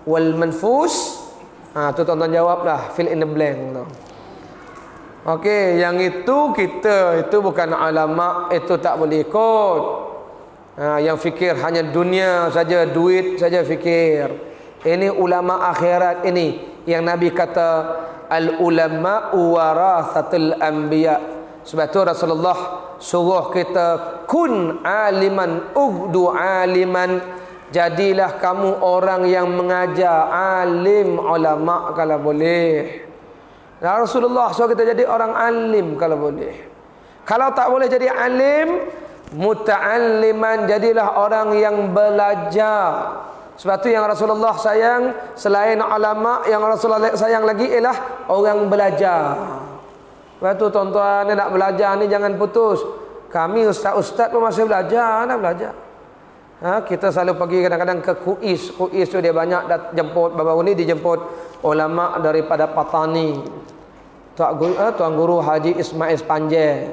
wal manfus. Tu tuan-tuan jawablah, fill in the blank tu. Okey, yang itu kita itu bukan ulama, itu tak boleh ikut. Yang fikir hanya dunia saja, duit saja fikir. Ini ulama akhirat ini yang Nabi kata al ulama warathatul anbiya. Sebab tu Rasulullah suruh kita kun aliman ugdu aliman, jadilah kamu orang yang mengajar, alim, ulama kalau boleh. Rasulullah suruh kita jadi orang alim kalau boleh. Kalau tak boleh jadi alim, muta'alliman, jadilah orang yang belajar. Sebab tu yang Rasulullah sayang selain ulama, yang Rasulullah sayang lagi ialah orang belajar. Sebab tu tuan-tuan ni nak belajar ni jangan putus. Kami ustaz-ustaz pun masih belajar, nak belajar. Kita selalu pergi kadang-kadang ke Kuis. Kuis tu dia banyak jemput, baru ni dijemput ulama daripada Patani. Tuan Guru Haji Ismail Panjang,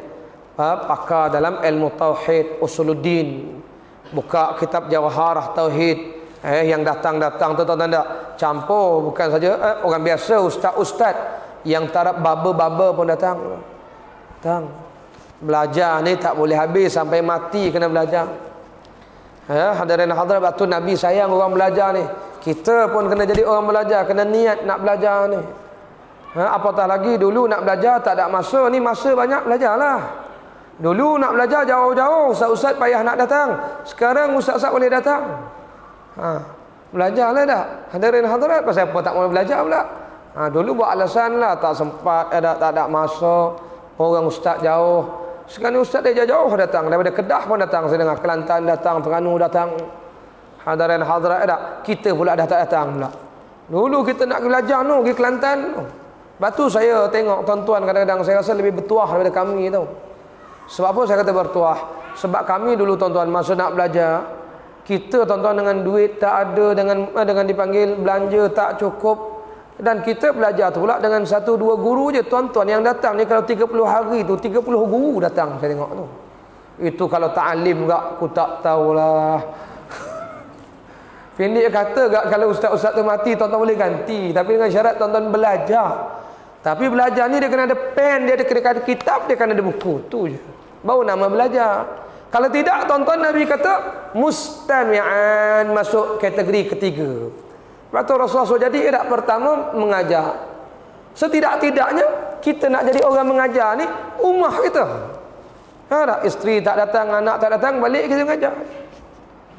pakar dalam ilmu tauhid usuluddin, buka kitab Jawharah Tauhid. Yang datang-datang tu tuan-tuan tak campur, bukan saja orang biasa, ustaz-ustaz yang taraf baba-baba pun datang. Belajar ni tak boleh habis, sampai mati kena belajar. Hadirin hadirat, waktu Nabi sayang orang belajar ni. Kita pun kena jadi orang belajar, kena niat nak belajar ni. Apatah lagi dulu nak belajar tak ada masa, ni masa banyak belajarlah. Dulu nak belajar jauh-jauh, ustaz-ustaz payah nak datang. Sekarang ustaz-ustaz boleh datang. Belajarlah dah. Hadirin hadirat, pasal apa tak mau belajar pula? Dulu buat alasan lah, tak sempat, tak ada masa, orang ustaz jauh. Sekarang ustaz dia jauh datang, daripada Kedah pun datang, saya dengar Kelantan datang, Terengganu datang. Hadirin hadirat tak, kita pula dah tak datang pula. Dulu kita nak belajar pergi Kelantan. Batu saya tengok tuan-tuan kadang-kadang saya rasa lebih bertuah daripada kami tau. Sebab apa saya kata bertuah? Sebab kami dulu tuan-tuan masa nak belajar, kita tuan-tuan dengan duit tak ada, dengan dipanggil belanja tak cukup. Dan kita belajar tu pula dengan 1-2 guru je tuan-tuan yang datang ni. Kalau 30 hari tu 30 guru datang saya tengok tu. Itu kalau ta'alim gak aku tak tahulah. Pendek kata gak kalau ustaz-ustaz tu mati tuan-tuan boleh ganti, tapi dengan syarat tuan-tuan belajar. Tapi belajar ni dia kena ada pen, dia kena ada kitab, dia kena ada buku tu je. Baru nama belajar. Kalau tidak tuan-tuan Nabi kata mustami'an, masuk kategori ketiga. Waktu Rasulullah SAW jadi tak pertama mengajar. Setidak-tidaknya kita nak jadi orang mengajar ni rumah kita. Tak, isteri tak datang, anak tak datang, balik kita mengajar.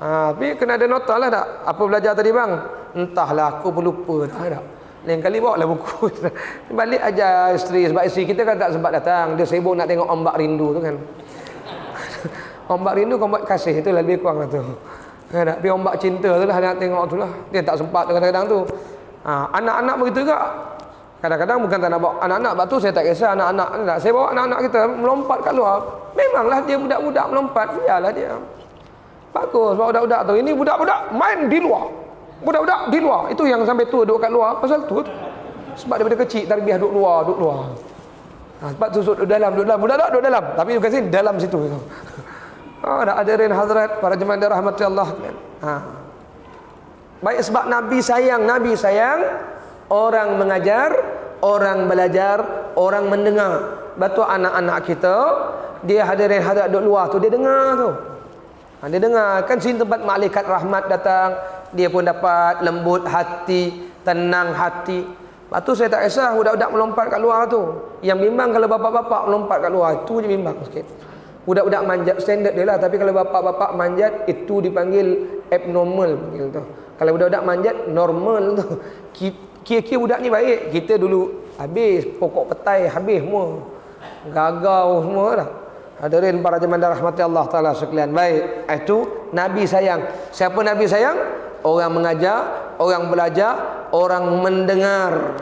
Tapi kena ada nota lah tak? Apa belajar tadi bang? Entahlah, aku pun lupa. Tak. Lain kali bawa lah buku. Balik ajar isteri, sebab isteri kita kan tak sempat datang. Dia sibuk nak tengok ombak rindu tu kan. Ombak rindu, ombak kasih, itu lebih kurang lah tu. Tapi ombak cinta tu lah nak tengok tu lah. Dia tak sempat kadang-kadang tu. Anak-anak begitu juga. Kadang-kadang bukan tak nak bawa anak-anak, sebab tu saya tak kisah anak-anak. Saya bawa anak-anak kita melompat kat luar. Memanglah dia budak-budak melompat, biarlah dia. Bagus, bawa budak-budak tu. Ini budak-budak main di luar. Budak-budak di luar. Itu yang sampai tua duduk kat luar. Pasal tu. Sebab daripada kecil tarbiyah duduk luar. Sebab tu duduk dalam. Budak-budak duduk dalam. Tapi bukan sini, dalam situ. Dah hadirin hadirat, para jemaah dirahmati Allah. Baik, sebab Nabi sayang orang mengajar, orang belajar, orang mendengar. Batu anak-anak kita, dia hadirin hadirat duduk luar tu, dia dengar tu. Dia dengar, kan sini tempat malaikat rahmat datang, dia pun dapat lembut hati, tenang hati. Lepas tu saya tak kisah budak-budak melompat kat luar tu. Yang bimbang kalau bapak-bapak melompat kat luar, itu je bimbang sikit. Budak-budak manjat standard dia lah, tapi kalau bapak-bapak manjat itu dipanggil abnormal panggil tu. Kalau budak-budak manjat normal tu. Kira-kira budak ni baik. Kita dulu habis pokok petai habis semua. Gagau semua dah. Hadirin para jemaah rahmati Allah Taala sekalian. Baik, itu Nabi sayang. Siapa Nabi sayang? Orang mengajar, orang belajar, orang mendengar.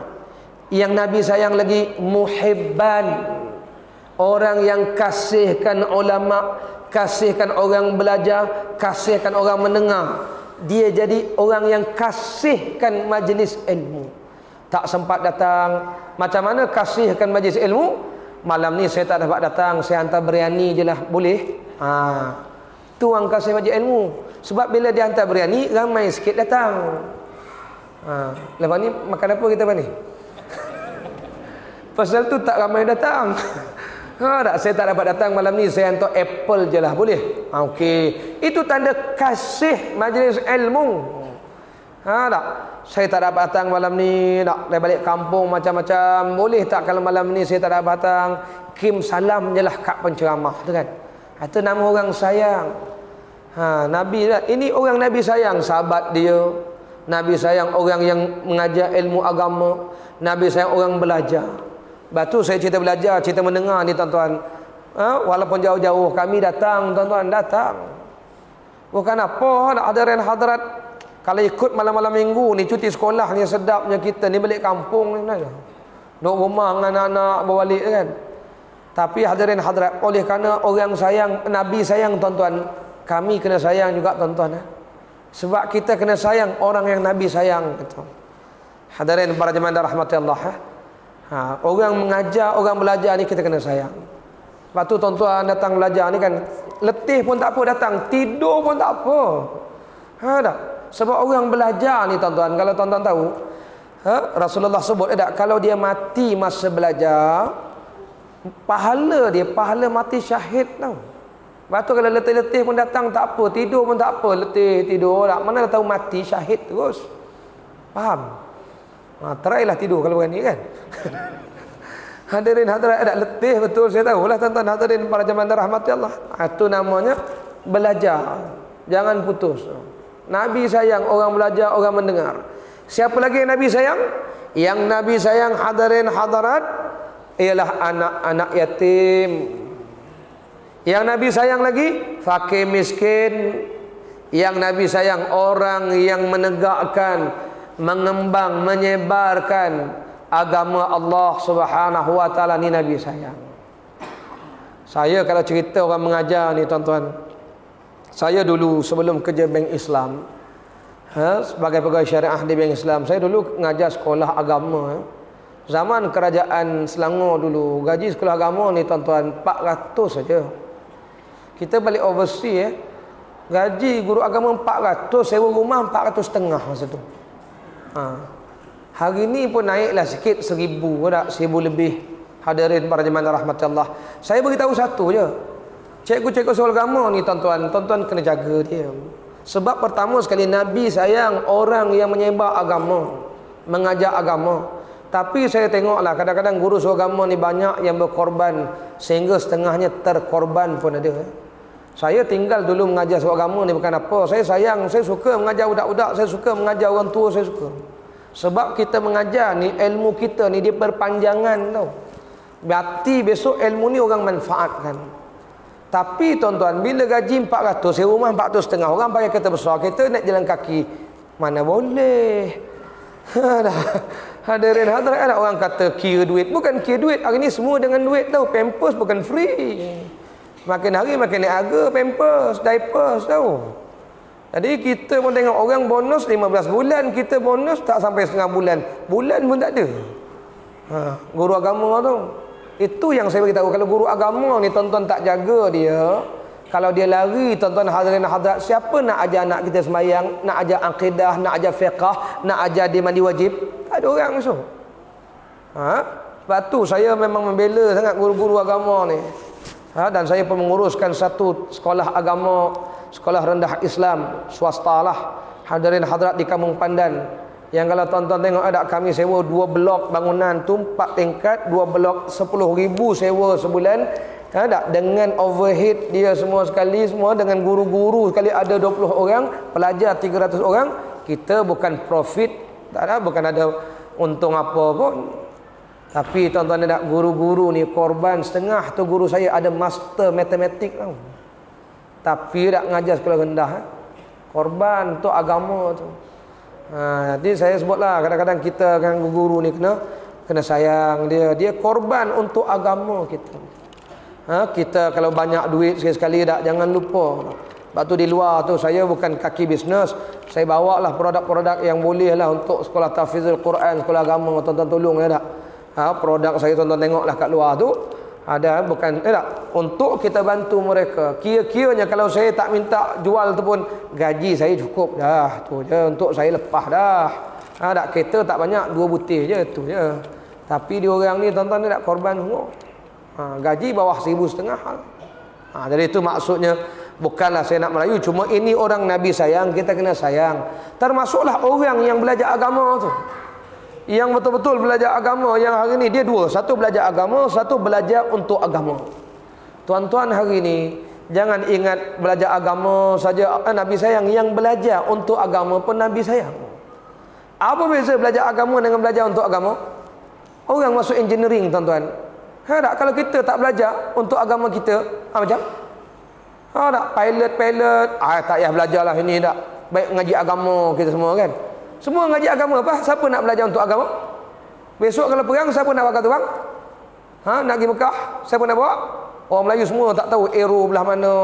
Yang Nabi sayang lagi muhibban. Orang yang kasihkan ulama, kasihkan orang belajar, kasihkan orang mendengar. Dia jadi orang yang kasihkan majlis ilmu. Tak sempat datang. Macam mana kasihkan majlis ilmu? Malam ni saya tak dapat datang, saya hantar biryani je lah, boleh? Tu orang kasih majlis ilmu. Sebab bila dia hantar biryani, ramai sikit datang. Lepas ni makan apa kita ni? Pasal tu tak ramai datang. Tak, saya tak dapat datang malam ni, saya hantar apple je lah, boleh? Okey. Itu tanda kasih majlis ilmu. Tak, saya tak dapat datang malam ni, tak, saya balik kampung macam-macam, boleh tak kalau malam ni saya tak dapat datang, kirim salam je lah kat penceramah tu kan. Itu nama orang sayang. Nabi lah. Ini orang Nabi sayang sahabat dia. Nabi sayang orang yang mengajar ilmu agama. Nabi sayang orang belajar. Lepas tu saya cerita belajar, cerita mendengar ni tuan-tuan. Walaupun jauh-jauh kami datang tuan-tuan, datang. Bukan apa, nak hadirin hadirat. Kalau ikut malam-malam minggu ni, cuti sekolah ni sedapnya kita ni balik kampung ni sebenarnya. Duduk rumah dengan anak-anak berbalik kan. Tapi hadirin hadirat, oleh kerana orang sayang, Nabi sayang tuan-tuan, kami kena sayang juga tuan-tuan. Sebab kita kena sayang orang yang Nabi sayang. Hadirin para jemaah rahmati Allah. Orang mengajar, orang belajar ni kita kena sayang. Lepas tu tuan-tuan datang belajar ni kan, letih pun tak apa datang, tidur pun tak apa. Tak? Sebab orang belajar ni tuan-tuan, kalau tuan-tuan tahu, Rasulullah sebut tak, kalau dia mati masa belajar, pahala dia, pahala mati syahid tau. Lepas tu kalau letih-letih pun datang tak apa, tidur pun tak apa, letih tidur tak, mana dah tahu mati syahid terus. Faham? Terailah tidur kalau berani kan. Hadirin hadirat ada letih betul, saya tahu lah tuan-tuan hadirin para jemaah rahmati Allah. Itu namanya belajar. Jangan putus. Nabi sayang orang belajar, orang mendengar. Siapa lagi yang Nabi sayang? Yang Nabi sayang hadirin hadirat ialah anak-anak yatim. Yang Nabi sayang lagi fakir miskin. Yang Nabi sayang orang yang menegakkan, mengembang, menyebarkan agama Allah Subhanahu wa taala ni Nabi sayang. Saya kalau cerita orang mengajar ni tuan-tuan, saya dulu sebelum kerja Bank Islam, sebagai pegawai syariah di Bank Islam, saya dulu mengajar sekolah agama. Zaman kerajaan Selangor dulu, gaji sekolah agama ni tuan-tuan 400 saja. Kita balik overseas gaji guru agama 400, sewa rumah 400.5 masa tu. Hari ni pun naiklah sikit 1,000 tak, 1,000 lebih. Hadirin para jemaah rahmatullah. Saya beritahu satu je. Cikgu-cikgu sekolah agama ni tuan-tuan kena jaga dia. Sebab pertama sekali Nabi sayang orang yang menyebar agama, mengajar agama. Tapi saya tengoklah kadang-kadang guru sekolah agama ni banyak yang berkorban, sehingga setengahnya terkorban pun ada. Saya tinggal dulu mengajar sekolah agama ni bukan apa. Saya sayang, saya suka mengajar budak-budak, saya suka mengajar orang tua, saya suka. Sebab kita mengajar ni, ilmu kita ni dia berpanjangan tau. Berarti besok ilmu ni orang manfaatkan. Tapi tuan-tuan, bila gaji 400, sewa rumah 400.5, orang pakai kereta besar, kita nak jalan kaki, mana boleh. Hadirin hadirat, ada orang kata kira duit. Bukan kira duit, hari ni semua dengan duit tau. Pampers bukan free. Makin hari makin naik harga pampers, diapers tau. Jadi kita pun tengok orang bonus 15 bulan, kita bonus tak sampai setengah bulan. Bulan pun tak ada. Guru agama tu. Itu yang saya beritahu, kalau guru agama ni tuan-tuan tak jaga dia, kalau dia lari tuan-tuan hadirin hadirat, siapa nak ajar anak kita sembahyang, nak ajar akidah, nak ajar fiqh, nak ajar dia mandi wajib? Tak ada orang masuk. Sebab tu saya memang membela sangat guru-guru agama ni. Dan saya pun menguruskan satu sekolah agama, sekolah rendah Islam swasta lah, hadirin hadirat di Kampung Pandan. Yang kalau tuan-tuan tengok ada kami sewa 2 blok bangunan tu 4 tingkat, 2 blok 10,000 sewa sebulan. Tak? Dengan overhead dia semua sekali, semua dengan guru-guru sekali ada 20 orang, pelajar 300 orang. Kita bukan profit, tak ada, bukan ada untung apa pun. Tapi tuan-tuan nak guru-guru ni korban setengah tu guru saya ada master matematik tau. Tapi tak ngajar sekolah rendah. Korban tu agama tu. Jadi saya sebutlah kadang-kadang kita kan guru ni kena sayang dia. Dia korban untuk agama kita. Kita kalau banyak duit sekali-sekali tak, jangan lupa. Sebab tu di luar tu saya bukan kaki bisnes. Saya bawa lah produk-produk yang boleh lah untuk sekolah tahfizul Quran, sekolah agama. Tuan-tuan tolong ya tak? Produk saya tuan-tuan tengoklah kat luar tu. Ada bukan tak? Untuk kita bantu mereka. Kira-kiranya kalau saya tak minta jual tu pun gaji saya cukup dah. Tu je untuk saya lepas dah. Tak kereta tak banyak, 2 butir je tu je. Tapi dia orang ni tuan-tuan ni tak korban semua. Gaji bawah 1,500. Jadi itu maksudnya bukanlah saya nak merayu, cuma ini orang Nabi sayang, kita kena sayang. Termasuklah orang yang belajar agama tu. Yang betul-betul belajar agama yang hari ni dia dua, satu belajar agama, satu belajar untuk agama. Tuan-tuan hari ni jangan ingat belajar agama saja Nabi sayang, yang belajar untuk agama pun Nabi sayang. Apa beza belajar agama dengan belajar untuk agama? Orang masuk engineering tuan-tuan. Tak, kalau kita tak belajar untuk agama kita, macam tak pilot tak payah belajarlah ini tak. Baik ngaji agama kita semua kan. Semua ngaji agama apa? Siapa nak belajar untuk agama? Besok kalau perang siapa nak bakar tuang? Nak pergi Mekah, siapa nak bawa? Orang Melayu semua tak tahu aero belah mana.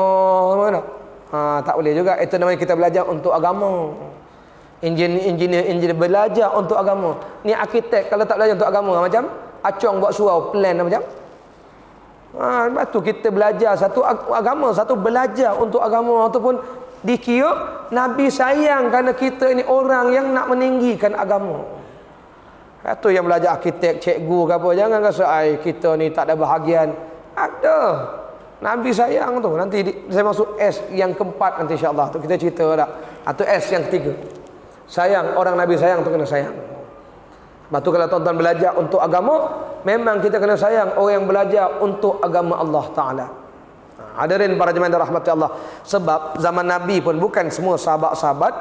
Tak boleh juga. Itu namanya kita belajar untuk agama. Engineer belajar untuk agama. Ni arkitek kalau tak belajar untuk agama macam acong buat surau plan macam. Lepas tu kita belajar satu agama, satu belajar untuk agama ataupun dikira Nabi sayang kerana kita ni orang yang nak meninggikan agama. Itu yang belajar arkitek, cikgu ke apa, jangan rasa kita ni tak ada bahagian. Ada. Nabi sayang tu. Nanti saya masuk S yang keempat nanti insya-Allah tu kita cerita tak. Atau S yang ketiga. Sayang, orang Nabi sayang tu kena sayang. Sebab tu kalau tuan-tuan belajar untuk agama, memang kita kena sayang orang yang belajar untuk agama Allah Ta'ala. Hadirin para jemaah rahmati Allah. Sebab zaman Nabi pun bukan semua sahabat-sahabat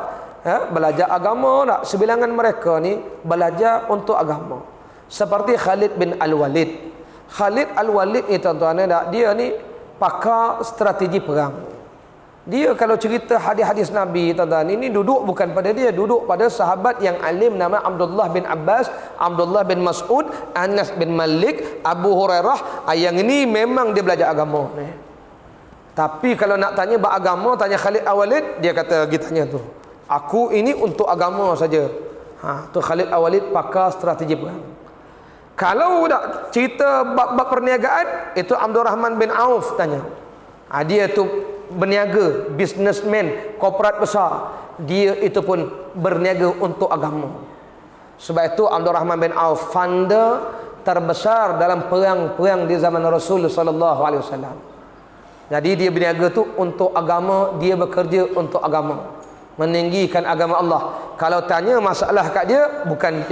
belajar agama tak. Sebilangan mereka ni belajar untuk agama. Seperti Khalid bin Al-Walid. Khalid Al-Walid ni tuan-tuan tak, dia ni pakar strategi perang. Dia kalau cerita hadis-hadis Nabi tuan-tuan, ini duduk bukan pada dia, duduk pada sahabat yang alim nama Abdullah bin Abbas, Abdullah bin Mas'ud, Anas bin Malik, Abu Hurairah. Yang ini memang dia belajar agama ni. Tapi kalau nak tanya beragama, tanya Khalid Al-Walid, dia kata gitanya tu, aku ini untuk agama saja. Tu Khalid Al-Walid pakar strategi perang. Kalau nak cerita bab-bab perniagaan, itu Abdul Rahman bin Auf tanya. Dia tu berniaga, businessman, korporat besar. Dia itu pun berniaga untuk agama. Sebab itu Abdul Rahman bin Auf founder terbesar dalam perang-perang di zaman Rasul sallallahu alaihi wasallam. Jadi dia berniaga tu untuk agama, dia bekerja untuk agama, meninggikan agama Allah. Kalau tanya masalah kat dia, bukan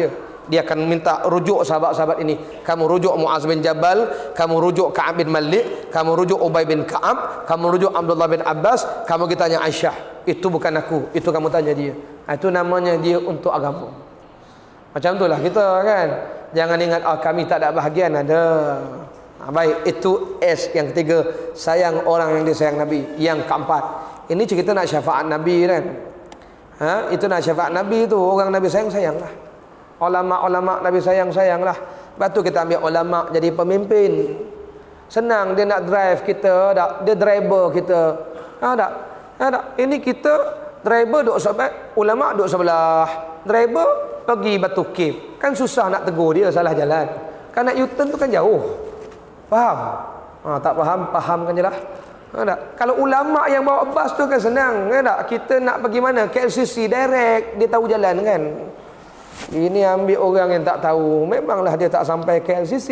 dia akan minta rujuk sahabat-sahabat ini. Kamu rujuk Muaz bin Jabal, kamu rujuk Ka'ab bin Malik, kamu rujuk Ubay bin Ka'ab, kamu rujuk Abdullah bin Abbas, kamu kita tanya Aisyah. Itu bukan aku, itu kamu tanya dia. Itu namanya dia untuk agama. Macam itulah kita kan. Jangan ingat kami tak ada bahagian, ada. Baik, itu S yang ketiga, sayang orang yang disayang Nabi. Yang keempat, ini cerita nak syafaat Nabi kan. Itu nak syafaat Nabi tu, orang Nabi sayang-sayanglah. Ulama-ulama Nabi sayang-sayanglah. Lepas tu kita ambil ulama jadi pemimpin. Senang dia nak drive kita, tak? Dia driver kita. Tak? Ini kita driver duduk sebelah, ulama duduk sebelah. Driver pergi Batu Cave. Kan susah nak tegur dia salah jalan. Kan nak U-turn tu kan jauh. Faham? Tak fahamkan je lah. Kalau ulama yang bawa bas tu kan senang. Kita nak pergi mana? KLCC direct, dia tahu jalan kan. Ini ambil orang yang tak tahu, memanglah dia tak sampai KLCC,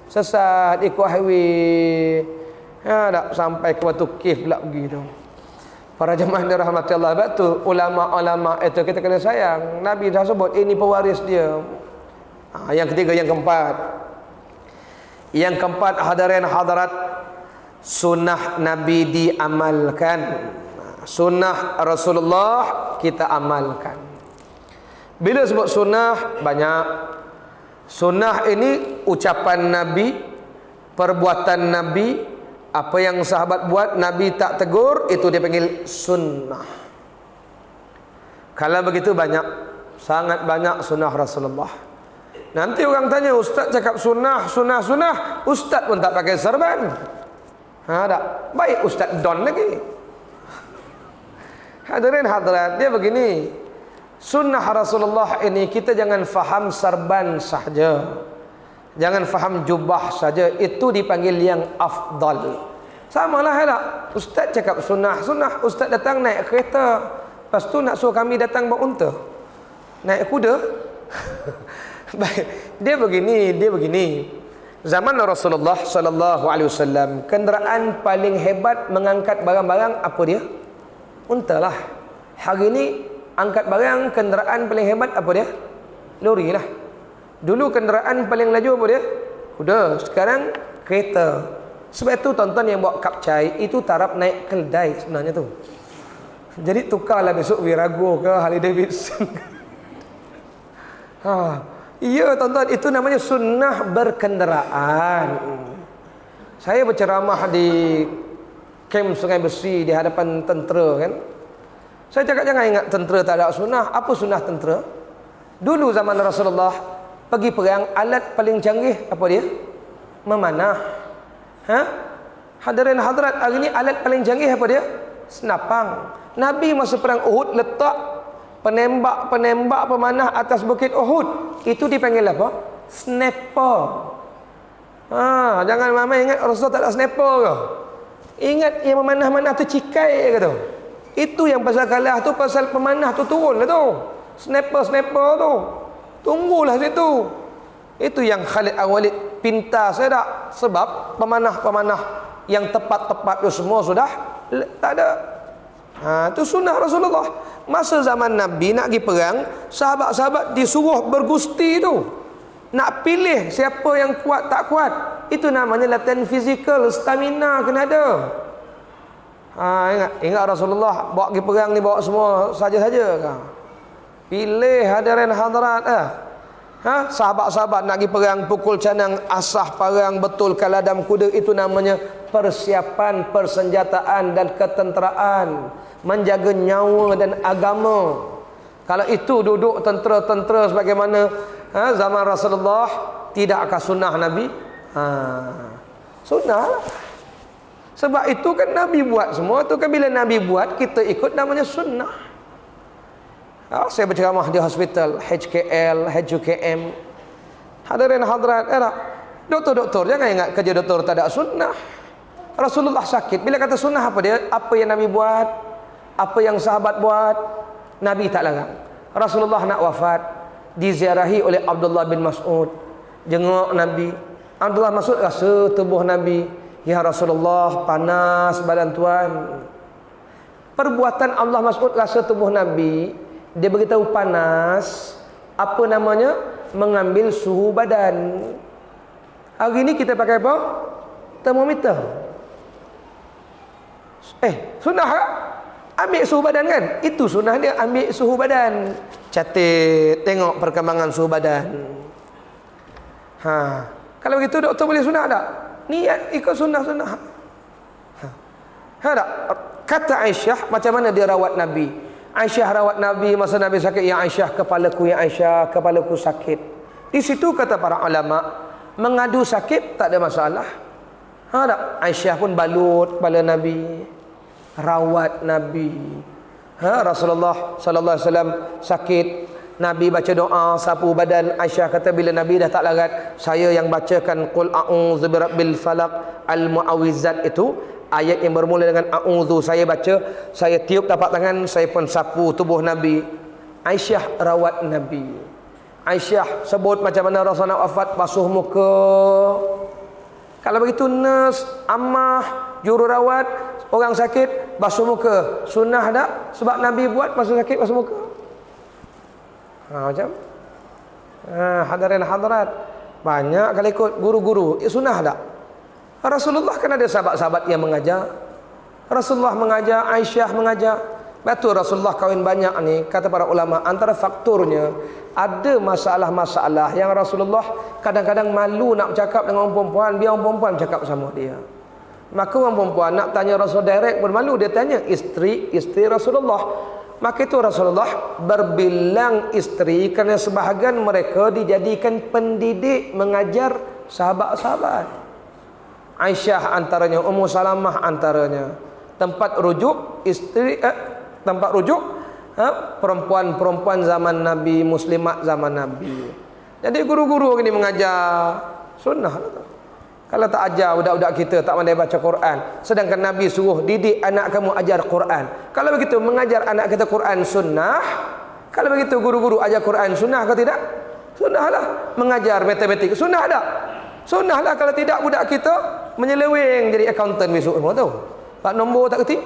sesat ikut highway. Tak sampai ke Batu Cave pula pergi tu. Para jemaah yang dirahmati Allah, betul ulama-ulama itu kita kena sayang. Nabi dah sebut ini pewaris dia. Yang ketiga, yang keempat. Yang keempat, hadirin hadirat, sunnah Nabi diamalkan. Sunnah Rasulullah kita amalkan. Bila sebut sunnah, banyak. Sunnah ini ucapan Nabi, perbuatan Nabi. Apa yang sahabat buat Nabi tak tegur, itu dia panggil sunnah. Kalau begitu banyak, sangat banyak sunnah Rasulullah. Nanti orang tanya, ustaz cakap sunnah, ustaz pun tak pakai serban. Tak. Baik ustaz don lagi. Hadirin hadirat, dia begini. Sunnah Rasulullah ini kita jangan faham serban sahaja. Jangan faham jubah saja, itu dipanggil yang afdal. Samalah tak? Ustaz cakap sunnah, ustaz datang naik kereta. Lepas tu nak suruh kami datang bawa unta. Naik kuda. Baik, dia begini. Zaman Rasulullah sallallahu alaihi wasallam, kenderaan paling hebat mengangkat barang-barang apa dia? Unta lah. Hari ini angkat barang kenderaan paling hebat apa dia? Lori lah. Dulu kenderaan paling laju apa dia? Kuda. Sekarang kereta. Sebab itu tuan-tuan yang bawa kapcai itu taraf naik keldai sebenarnya tu. Jadi tukarlah besok Virago ke Harley Davidson. Iya tuan-tuan, itu namanya sunnah berkenderaan. Saya berceramah di kem Sungai Besi di hadapan tentera kan. Saya cakap jangan ingat tentera tak ada sunnah. Apa sunnah tentera? Dulu zaman Rasulullah pergi perang, alat paling canggih apa dia? Memanah. Hadirin hadirat, hari ini alat paling canggih apa dia? Senapang. Nabi masa perang Uhud letak penembak pemanah atas bukit Uhud. Itu dipanggil apa? Sniper. Jangan mama ingat Rasulullah tak ada sniper ke? Ingat yang memanah-manah tu cikai ke tu? Itu yang pasal kalah tu, pasal pemanah tu turun lah tu. Sniper tu. Tunggulah situ. Itu yang Khalid Al-Walid pinta saya tak. Sebab pemanah-pemanah yang tepat-tepat itu semua sudah tak ada. Itu sunnah Rasulullah. Masa zaman Nabi nak pergi perang, sahabat-sahabat disuruh bergusti tu. Nak pilih siapa yang kuat tak kuat. Itu namanya latihan fizikal, stamina kena ada. Ingat Rasulullah bawa pergi perang ni bawa semua saja-saja ke? Pilih hadirin hadirat. Sahabat-sahabat nak pergi perang, pukul canang, asah parang betul kaladam kuda. Itu namanya persiapan persenjataan dan ketenteraan, menjaga nyawa dan agama. Kalau itu duduk tentera-tentera sebagaimana zaman Rasulullah, tidakkah sunnah Nabi? Sunnah lah. Sebab itu kan Nabi buat semua tu kan, bila Nabi buat kita ikut, namanya sunnah. Saya berceramah di hospital HKL, HUKM. Hadirin hadirat, doktor-doktor jangan ingat kerja doktor tak ada sunnah. Rasulullah sakit, bila kata sunnah apa dia? Apa yang Nabi buat, apa yang sahabat buat, Nabi tak larang. Rasulullah nak wafat, diziarahi oleh Abdullah bin Mas'ud, jenguk Nabi. Abdullah Mas'ud rasa tubuh Nabi, ya Rasulullah panas badan tuan. Perbuatan Abdullah Mas'ud rasa tubuh Nabi, dia beritahu panas, apa namanya? Mengambil suhu badan. Hari ini kita pakai apa? Termometer. Sunnah tak? Ambil suhu badan kan? Itu sunnah dia, ambil suhu badan. Catat, tengok perkembangan suhu badan. Kalau begitu doktor boleh sunnah tak? Niat ikut sunnah-sunnah. Tak? Kata Aisyah, macam mana dia rawat Nabi? Aisyah rawat Nabi masa Nabi sakit. Ya Aisyah, kepalaku ya Aisyah, kepalaku sakit. Di situ kata para ulama, mengadu sakit tak ada masalah. Tak? Aisyah pun balut kepala Nabi, rawat Nabi. Rasulullah sallallahu alaihi wasallam sakit, Nabi baca doa sapu badan. Aisyah kata bila Nabi dah tak larat, saya yang bacakan qul a'udzu birabbil falaq al-mu'awwizat, itu ayat yang bermula dengan a'udzu, saya baca, saya tiup tapak tangan, saya pun sapu tubuh Nabi. Aisyah rawat Nabi. Aisyah sebut macam mana Rasulullah wafat, basuh muka. Kalau begitu nurse, ammah jururawat, orang sakit basuh muka. Sunnah tak? Sebab Nabi buat masa sakit basuh muka. Macam hadirin hadirat, banyak kali ikut guru-guru. Sunnah tak? Rasulullah kan ada sahabat-sahabat yang mengajar. Rasulullah mengajar, Aisyah mengajar. Betul Rasulullah kahwin banyak ni, kata para ulama, antara faktornya ada masalah-masalah yang Rasulullah kadang-kadang malu nak bercakap dengan orang perempuan, biar orang perempuan bercakap sama dia. Maka orang perempuan nak tanya Rasul direct pun malu, dia tanya isteri Rasulullah. Maka itu Rasulullah berbilang isteri kerana sebahagian mereka dijadikan pendidik mengajar sahabat-sahabat. Aisyah antaranya, Ummu Salamah antaranya. Tempat rujuk perempuan-perempuan zaman Nabi, muslimat zaman Nabi. Jadi guru-guru ini mengajar sunnah. Kalau tak ajar budak-budak kita tak pandai baca Quran, sedangkan Nabi suruh didik anak kamu ajar Quran. Kalau begitu mengajar anak kita Quran sunnah. Kalau begitu guru-guru ajar Quran sunnah ke tidak? Sunnahlah. Mengajar matematik sunnah tak? Sunnahlah. Kalau tidak budak kita menyeleweng jadi accountant besok semua tahu. Pak nombor tak kerti,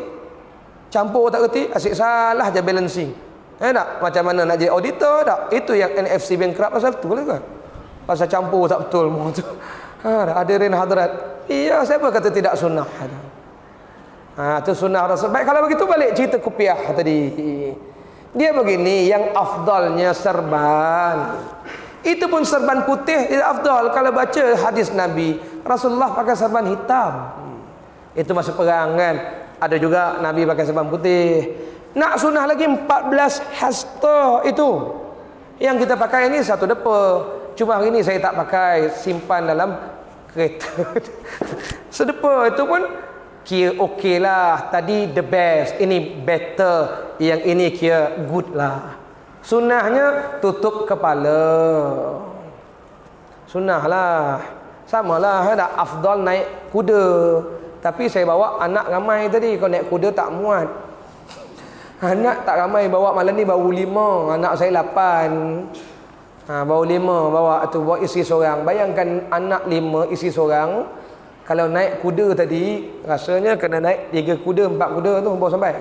campur tak kerti, asyik salah je balancing. Tak? Macam mana nak jadi auditor tak? Itu yang NFC bankrupt pasal tu kan? Pasal campur tak betul semua tu. Hadirin hadirat. Iya, siapa kata tidak sunnah? Itu sunnah Rasul. Baik, kalau begitu balik cerita kopiah tadi. Dia begini, yang afdalnya serban. Itu pun serban putih tidak afdal. Kalau baca hadis Nabi, Rasulullah pakai serban hitam. Itu masa perang kan. Ada juga Nabi pakai serban putih. Nak sunnah lagi 14 hasta itu. Yang kita pakai ini satu depa. Cuma hari ini saya tak pakai, simpan dalam kereta. Sedepa itu pun kira okey lah. Tadi the best, ini better, yang ini kira good lah. Sunnahnya tutup kepala. Sunnah lah. Sama lah, tak afdal naik kuda. Tapi saya bawa anak ramai tadi. Kalau naik kuda tak muat. Anak tak ramai bawa, malam ni baru 5. Anak saya 8. Baru 5 bawa tu, bawa isteri seorang. Bayangkan anak 5, isteri seorang. Kalau naik kuda tadi, rasanya kena naik 3 kuda, 4 kuda tu baru sampai.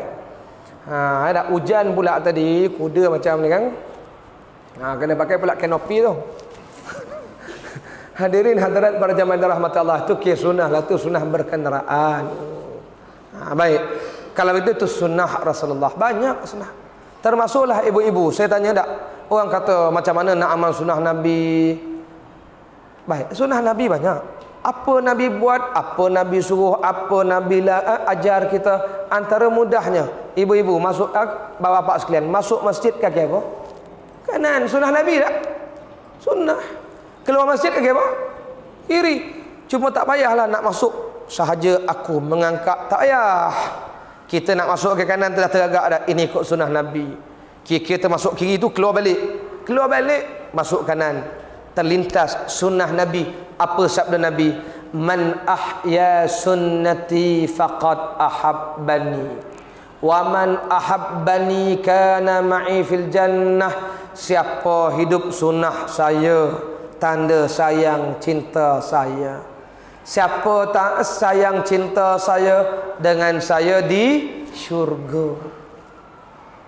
Ada hujan pula tadi, kuda macam ni kan. Kena pakai pula kanopi tu. Hadirin hadirat para jamaah rahmat Allah, tu kes sunnah lah, tu sunnah berkenderaan. Baik. Kalau itu sunnah Rasulullah. Banyak sunnah. Termasuklah ibu-ibu. Saya tanya tak? Orang kata macam mana nak amal sunnah Nabi? Baik, sunnah Nabi banyak. Apa Nabi buat, apa Nabi suruh, apa Nabi ajar kita. Antara mudahnya, ibu-ibu masuk, bapak-bapak sekalian, masuk masjid kaki apa? Kanan. Sunnah Nabi tak? Sunnah. Keluar masjid kaki apa? Kiri. Cuma tak payahlah nak masuk sahaja aku mengangkat. Tak payah. Kita nak masuk ke kanan telah teragak dah. Ini ikut sunnah Nabi. Kita masuk kiri tu keluar balik. Keluar balik masuk kanan. Terlintas sunnah Nabi. Apa sabda Nabi? Man ahya sunnati faqad ahabbani. Wa man ahabbani kana ma'i fil jannah. Siapa hidup sunnah saya, tanda sayang cinta saya. Siapa tak sayang cinta saya, dengan saya di syurga.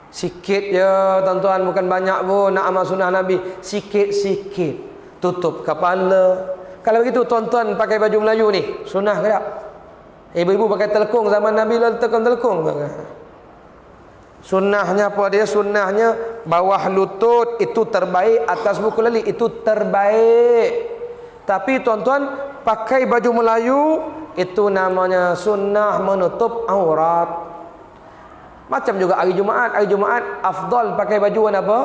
Sikit ya tuan-tuan, bukan banyak pun nak amal sunnah Nabi. Sikit-sikit. Tutup kepala. Kalau begitu tuan-tuan pakai baju Melayu ni, sunnah ke tak? Ibu-ibu pakai telekung zaman Nabi lah, telekung. Sunnahnya apa dia? Sunnahnya bawah lutut itu terbaik, atas buku lali itu terbaik. Tapi tuan-tuan pakai baju Melayu itu namanya sunnah menutup aurat. Macam juga hari Jumaat. Hari Jumaat afdal pakai baju warna apa?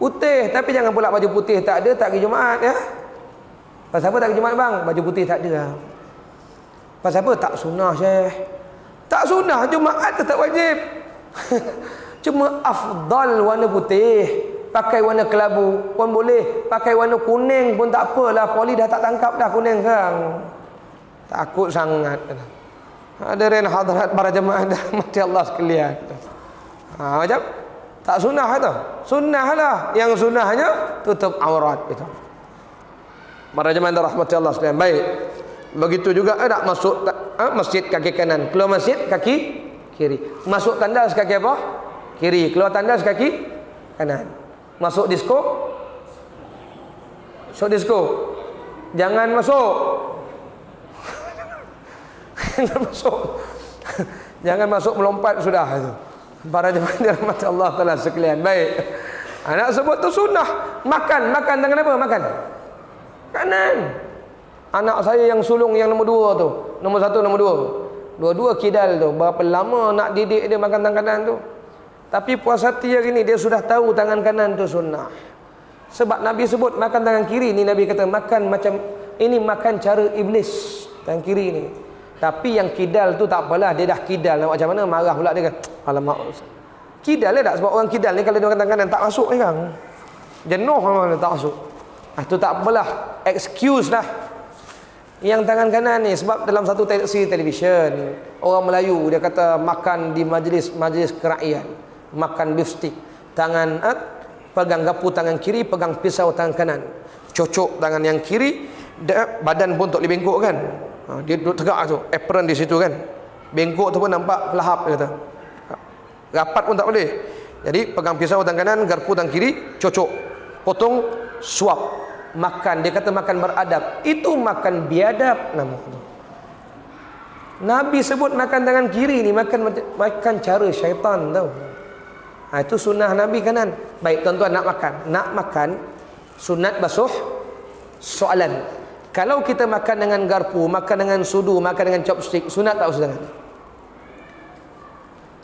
Putih. Tapi jangan pula baju putih tak ada tak hari Jumaat ya. Pasal apa tak hari Jumaat bang? Baju putih tak ada. Pasal apa? Tak sunnah Syekh. Tak sunnah, Jumaat tetap wajib. Cuma afdal warna putih. Pakai warna kelabu pun boleh. Pakai warna kuning pun tak apalah. Poli dah tak tangkap dah kuning sekarang. Takut sangat. Hadirin hadirat para jemaah rahmati Allah sekalian. Macam tak sunnah tu. Sunnah lah. Yang sunnahnya tutup aurat itu. Para jemaah rahmati Allah sekalian. Baik. Begitu juga ada masuk masjid kaki kanan, keluar masjid kaki kiri. Masuk tandas kaki apa? Kiri, keluar tandas kaki kanan. Masuk disko? Masuk disko. Jangan masuk. Jangan masuk. Jangan masuk melompat sudah itu. Para jemaah dirahmati Allah Taala sekalian. Baik. Anak sebut tu sunnah. Makan tangan apa? Makan kanan. Anak saya yang sulung yang nombor 2 tu, nombor 1, nombor 2, dua-dua kidal tu. Berapa lama nak didik dia makan tangan kanan tu. Tapi puas hati hari ni dia sudah tahu tangan kanan tu sunnah. Sebab Nabi sebut makan tangan kiri ni, Nabi kata makan macam ini, makan cara iblis tangan kiri ni. Tapi yang kidal tu tak apalah, dia dah kidal nak macam mana, marah pula dia kan. Alamak. Kidal lah tak, sebab orang kidal ni kalau dia makan tangan kanan tak masuk kan. Jenuh mana tak masuk. Tu tak apalah, excuse lah. Yang tangan kanan ni sebab dalam satu televisyen orang Melayu dia kata makan di majlis kerakyat, makan beef stick, tangan pegang gapu tangan kiri, pegang pisau tangan kanan, cocok tangan yang kiri, badan pun tak boleh bengkok kan. Dia duduk tegak tu, apron di situ kan, bengkok tu pun nampak pelahap dia kata, rapat pun tak boleh. Jadi pegang pisau tangan kanan, garpu tangan kiri, cocok, potong, suap, makan. Dia kata makan beradab. Itu makan biadab nama tu. Nabi sebut makan tangan kiri ni makan cara syaitan tau. Itu sunnah Nabi kanan. Baik tuan-tuan, nak makan sunat basuh soalan. Kalau kita makan dengan garpu, makan dengan sudu, makan dengan chopstick, sunat tak basuh tangan?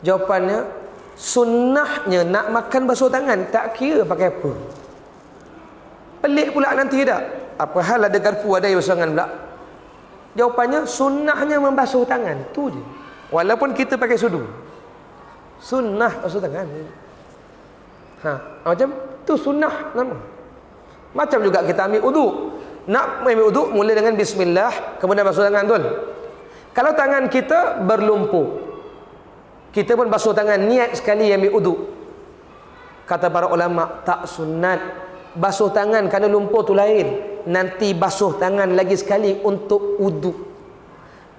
Jawapannya, sunnahnya nak makan basuh tangan, tak kira pakai apa. Pelik pula nanti tak? Apa hal ada garpu, ada yang basuh tangan pula? Jawapannya, sunnahnya membasuh tangan. Tu je. Walaupun kita pakai sudu, sunnah basuh tangan. Macam tu sunnah nama. Macam juga kita ambil uduk. Nak ambil uduk, mula dengan bismillah, kemudian basuh tangan tuan. Kalau tangan kita berlumpur, kita pun basuh tangan, niat sekali ambil uduk. Kata para ulama, tak sunat. Basuh tangan kerana lumpur tu lain, nanti basuh tangan lagi sekali untuk wudu.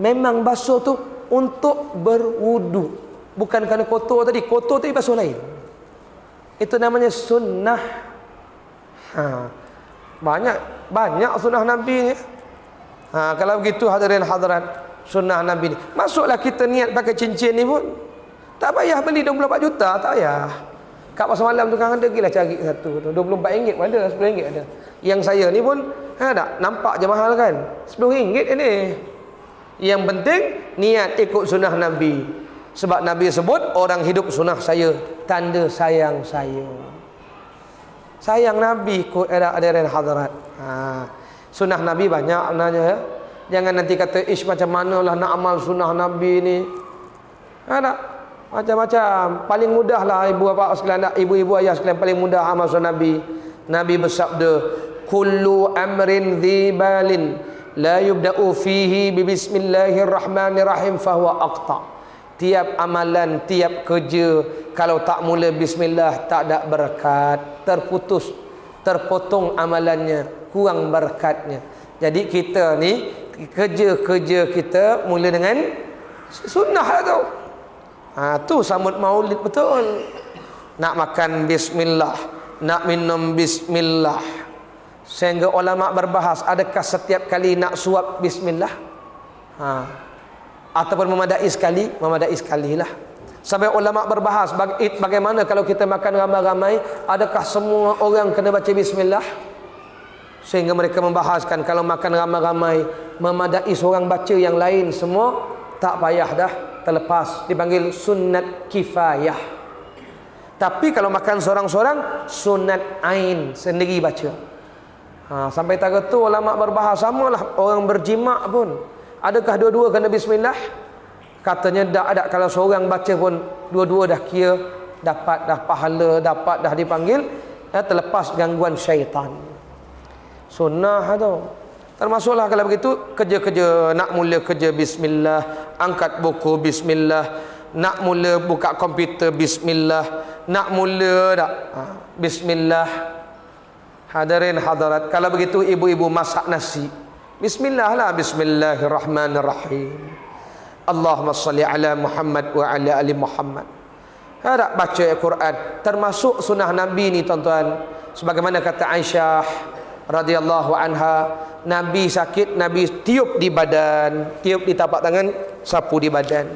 Memang basuh tu untuk berwudu, bukan kerana kotor tadi. Kotor tadi basuh lain. Itu namanya sunnah. Banyak sunnah Nabi ni. Kalau begitu hadirin hadirat, sunnah Nabi ni, masuklah kita niat pakai cincin ni pun tak payah beli 24 juta, tak payah. Kat pasar malam tukang ada, gilah cari satu tu, RM24 pun ada, RM10 ada. Yang saya ni pun tak nampak je mahal kan, RM10 ni. Yang penting niat ikut sunnah Nabi. Sebab Nabi sebut orang hidup sunnah saya, tanda sayang saya. Sayang Nabi ikut hadirin hadirat. Sunnah Nabi banyak sebenarnya ya. Jangan nanti kata macam manalah nak amal sunnah Nabi ni. Tak. Macam-macam. Paling mudah lah ibu bapa sekalian, ibu-ibu ayah sekalian, paling mudah amal sunnah Nabi. Nabi bersabda, kullu amrin dhibalin la yubda'u fihi bi bismillahirrahmanirrahim fahuwa aqta. Tiap amalan, tiap kerja, kalau tak mula bismillah, tak ada berkat, terputus, terpotong amalannya, kurang berkatnya. Jadi kita ni kerja-kerja kita mula dengan sunnah lah tu. Tu sambut maulid betul. Nak makan bismillah, nak minum bismillah. Sehingga ulama berbahas, adakah setiap kali nak suap bismillah? Ataupun memadai sekali lah. Sampai ulama berbahas bagaimana kalau kita makan ramai-ramai, adakah semua orang kena baca bismillah? Sehingga mereka membahaskan kalau makan ramai-ramai, memadai seorang baca, yang lain semua tak payah dah, terlepas, dipanggil sunnat kifayah. Tapi kalau makan seorang-seorang, sunat ain, sendiri baca. Sampai taga tu ulama berbahas, samalah orang berjima' pun, adakah dua-dua kena bismillah? Katanya tak ada. Kalau seorang baca pun dua-dua dah kira dapat dah pahala, dapat dah dipanggil, terlepas gangguan syaitan. Sunnah tu. Termasuklah kalau begitu kerja-kerja, nak mula kerja bismillah, angkat buku bismillah, nak mula buka komputer bismillah, nak mula tak bismillah. Hadirin hadirat, kalau begitu ibu-ibu masak nasi, Bismillah lah. Bismillahirrahmanirrahim. Allahumma salli ala Muhammad wa ala ali Muhammad. Ada baca Al-Quran. Termasuk sunnah Nabi ni tuan-tuan. Sebagaimana kata Aisyah radhiyallahu anha, Nabi sakit, Nabi tiup di badan, tiup di tapak tangan, sapu di badan.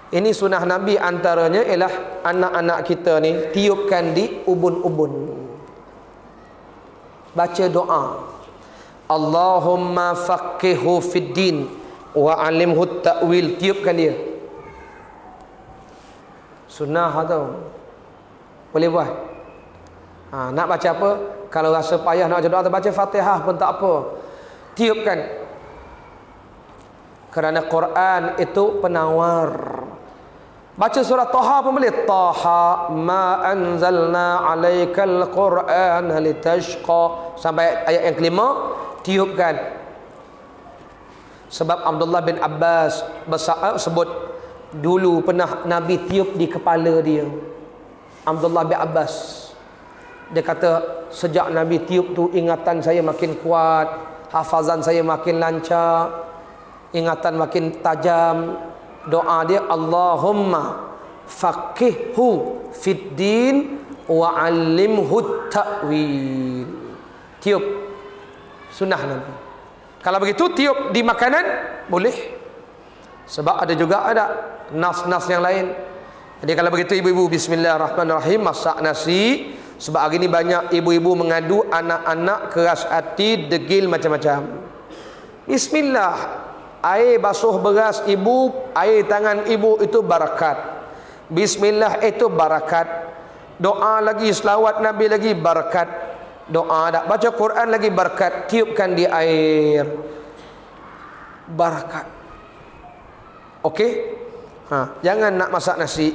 Ini sunnah Nabi, antaranya ialah anak-anak kita ni tiupkan di ubun-ubun. Baca doa. Allahumma faqihhu fid din wa alimhu ta'wil. Tiupkan dia. Sunnah tau. Boleh buat. Nak baca apa? Kalau rasa payah nak baca doa, baca Fatihah pun tak apa. Tiupkan. Kerana Quran itu penawar. Baca surah Taha pun boleh. Taha ma anzalna alaikal Quran litashqa. Sampai ayat yang kelima, tiupkan. Sebab Abdullah bin Abbas sebut dulu pernah Nabi tiup di kepala dia. Abdullah bin Abbas, dia kata, sejak Nabi tiup tu ingatan saya makin kuat, hafazan saya makin lancar, ingatan makin tajam. Doa dia, Allahumma faqihhu fid din wa 'allimhu ta'wil. Tiup. Sunnah Nabi. Kalau begitu tiup di makanan boleh. Sebab ada juga nas-nas yang lain. Jadi kalau begitu ibu-ibu, bismillahirrahmanirrahim, masak nasi. Sebab hari ni banyak ibu-ibu mengadu anak-anak keras hati, degil macam-macam. Bismillah. Air basuh beras ibu, air tangan ibu itu barakat. Bismillah itu barakat. Doa lagi, selawat Nabi lagi barakat. Doa dak, baca Quran lagi barakat. Tiupkan di air, barakat. Okey? Jangan nak masak nasi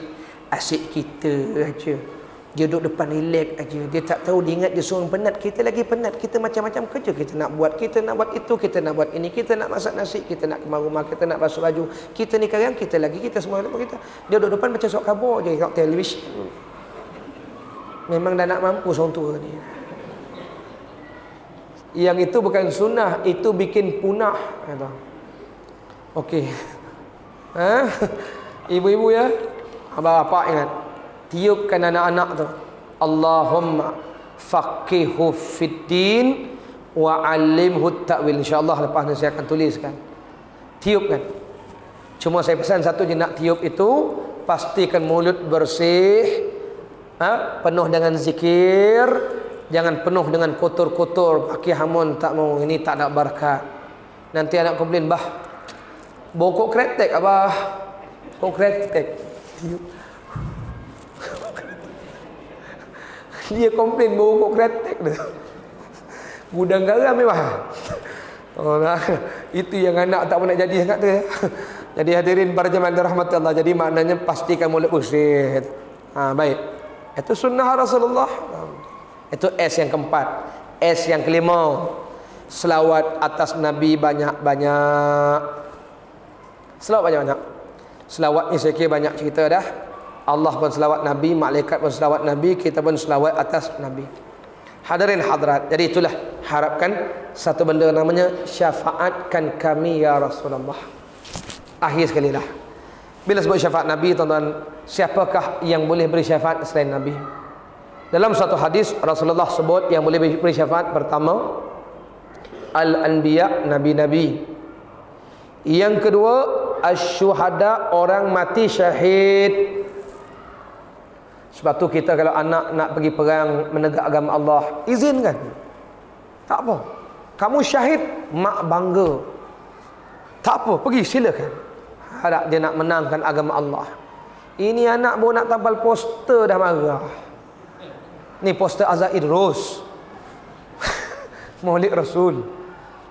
asyik kita aja. Dia duduk depan relax aja. Dia tak tahu, dia ingat dia seorang penat. Kita lagi penat. Kita macam-macam kerja kita nak buat. Kita nak buat itu, kita nak buat ini. Kita nak masak nasi, kita nak kemas rumah, kita nak basuh baju. Kita ni kadang kita lagi, kita semua kita. Dia duduk depan macam sok khabar je tengok televisyen. Memang dah nak mampu seorang tua ni. Yang itu bukan sunnah, itu bikin punah. Okey. Ibu-ibu ya, abang-abang ingat, tiupkan anak-anak tu, Allahumma faqihhu fid din wa 'allimhu ta'wil. InsyaAllah lepas ni saya akan tuliskan. Tiupkan. Cuma saya pesan satu je, nak tiup itu pastikan mulut bersih, penuh dengan zikir. Jangan penuh dengan kotor-kotor, pakai hamun tak mau, ini tak ada barakat. Nanti anak komplain, bah, bokok kretek abah. Bokok kretek. Dia komplain bokok kretek dia. Gudang garam memang. Itu yang anak tak pernah jadi sangat tu ya. Jadi hadirin para jemaah dirahmati Allah, jadi maknanya pastikan mulut bersih. Baik. Itu sunnah Rasulullah. Itu S yang keempat. S yang kelima, selawat atas Nabi banyak-banyak. Selawat banyak-banyak. Selawat ni saya kira banyak cerita dah. Allah pun selawat Nabi, malaikat pun selawat Nabi, kita pun selawat atas Nabi. Hadirin hadirat, jadi itulah, harapkan satu benda namanya syafaatkan kami ya Rasulullah. Akhir sekali lah, bila sebut syafaat Nabi, tuan-tuan, siapakah yang boleh beri syafaat selain Nabi? Dalam satu hadis Rasulullah sebut yang boleh beri syafaat, pertama al-anbiya, nabi-nabi. Yang kedua asy-syuhada, orang mati syahid. Sebab tu kita kalau anak nak pergi perang menegak agama Allah, izinkan. Tak apa. Kamu syahid, mak bangga. Tak apa, pergi silakan. Harap dia nak menangkan agama Allah. Ini anak baru nak tampal poster dah marah. Ni poster Azhar Idrus. Maulid Rasul.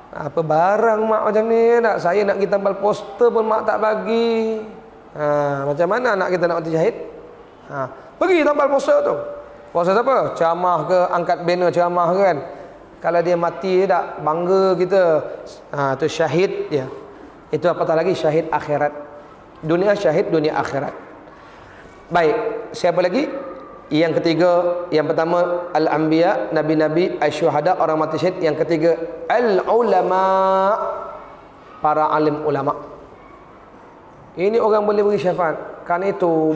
Apa barang mak macam ni tak? Saya nak kita tampal poster pun mak tak bagi. Macam mana anak kita nak mati syahid? Pergi tampal poster tu. Poster siapa? Ceramah ke, angkat banner ceramah kan. Kalau dia mati tak, bangga kita. Tu syahid dia. Itu apatah lagi syahid akhirat. Dunia syahid, dunia akhirat. Baik, siapa lagi? Yang ketiga, yang pertama al-anbiya, nabi-nabi, asy-syuhada, orang mati syahid. Yang ketiga al-ulama, para alim ulama. Ini orang boleh beri syafaat. Kan itu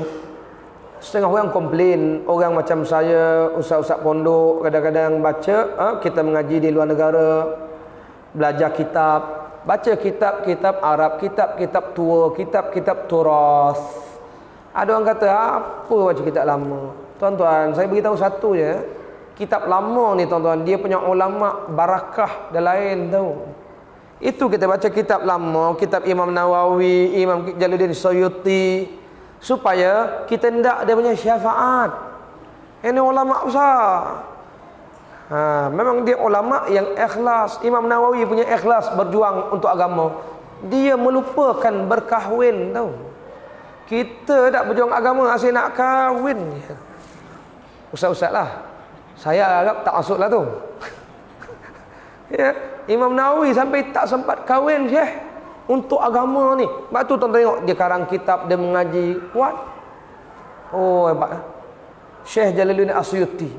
setengah orang komplain, orang macam saya, ustaz-ustaz pondok kadang-kadang baca, kita mengaji di luar negara, belajar kitab, baca kitab-kitab Arab, kitab-kitab tua, kitab-kitab turas. Ada orang kata, apa baca kitab lama? Tuan-tuan, saya beritahu satu je. Kitab lama ni tuan-tuan, dia punya ulama barakah dan lain tahu. Itu kita baca kitab lama, kitab Imam Nawawi, Imam Jalaluddin Suyuti, supaya kita hendak dia punya syafaat. Ini ulama besar. Memang dia ulama yang ikhlas. Imam Nawawi punya ikhlas berjuang untuk agama. Dia melupakan berkahwin tahu. Kita tak berjuang agama asyik nak kahwin. Ustaz-ustaz lah. Saya harap tak masuk lah tu. Ya, Imam Nawawi sampai tak sempat kahwin Syekh untuk agama ni. Sebab tu tuan tengok dia karang kitab, dia mengaji kuat. Oh hebat. Syekh Jalaluddin Asyuti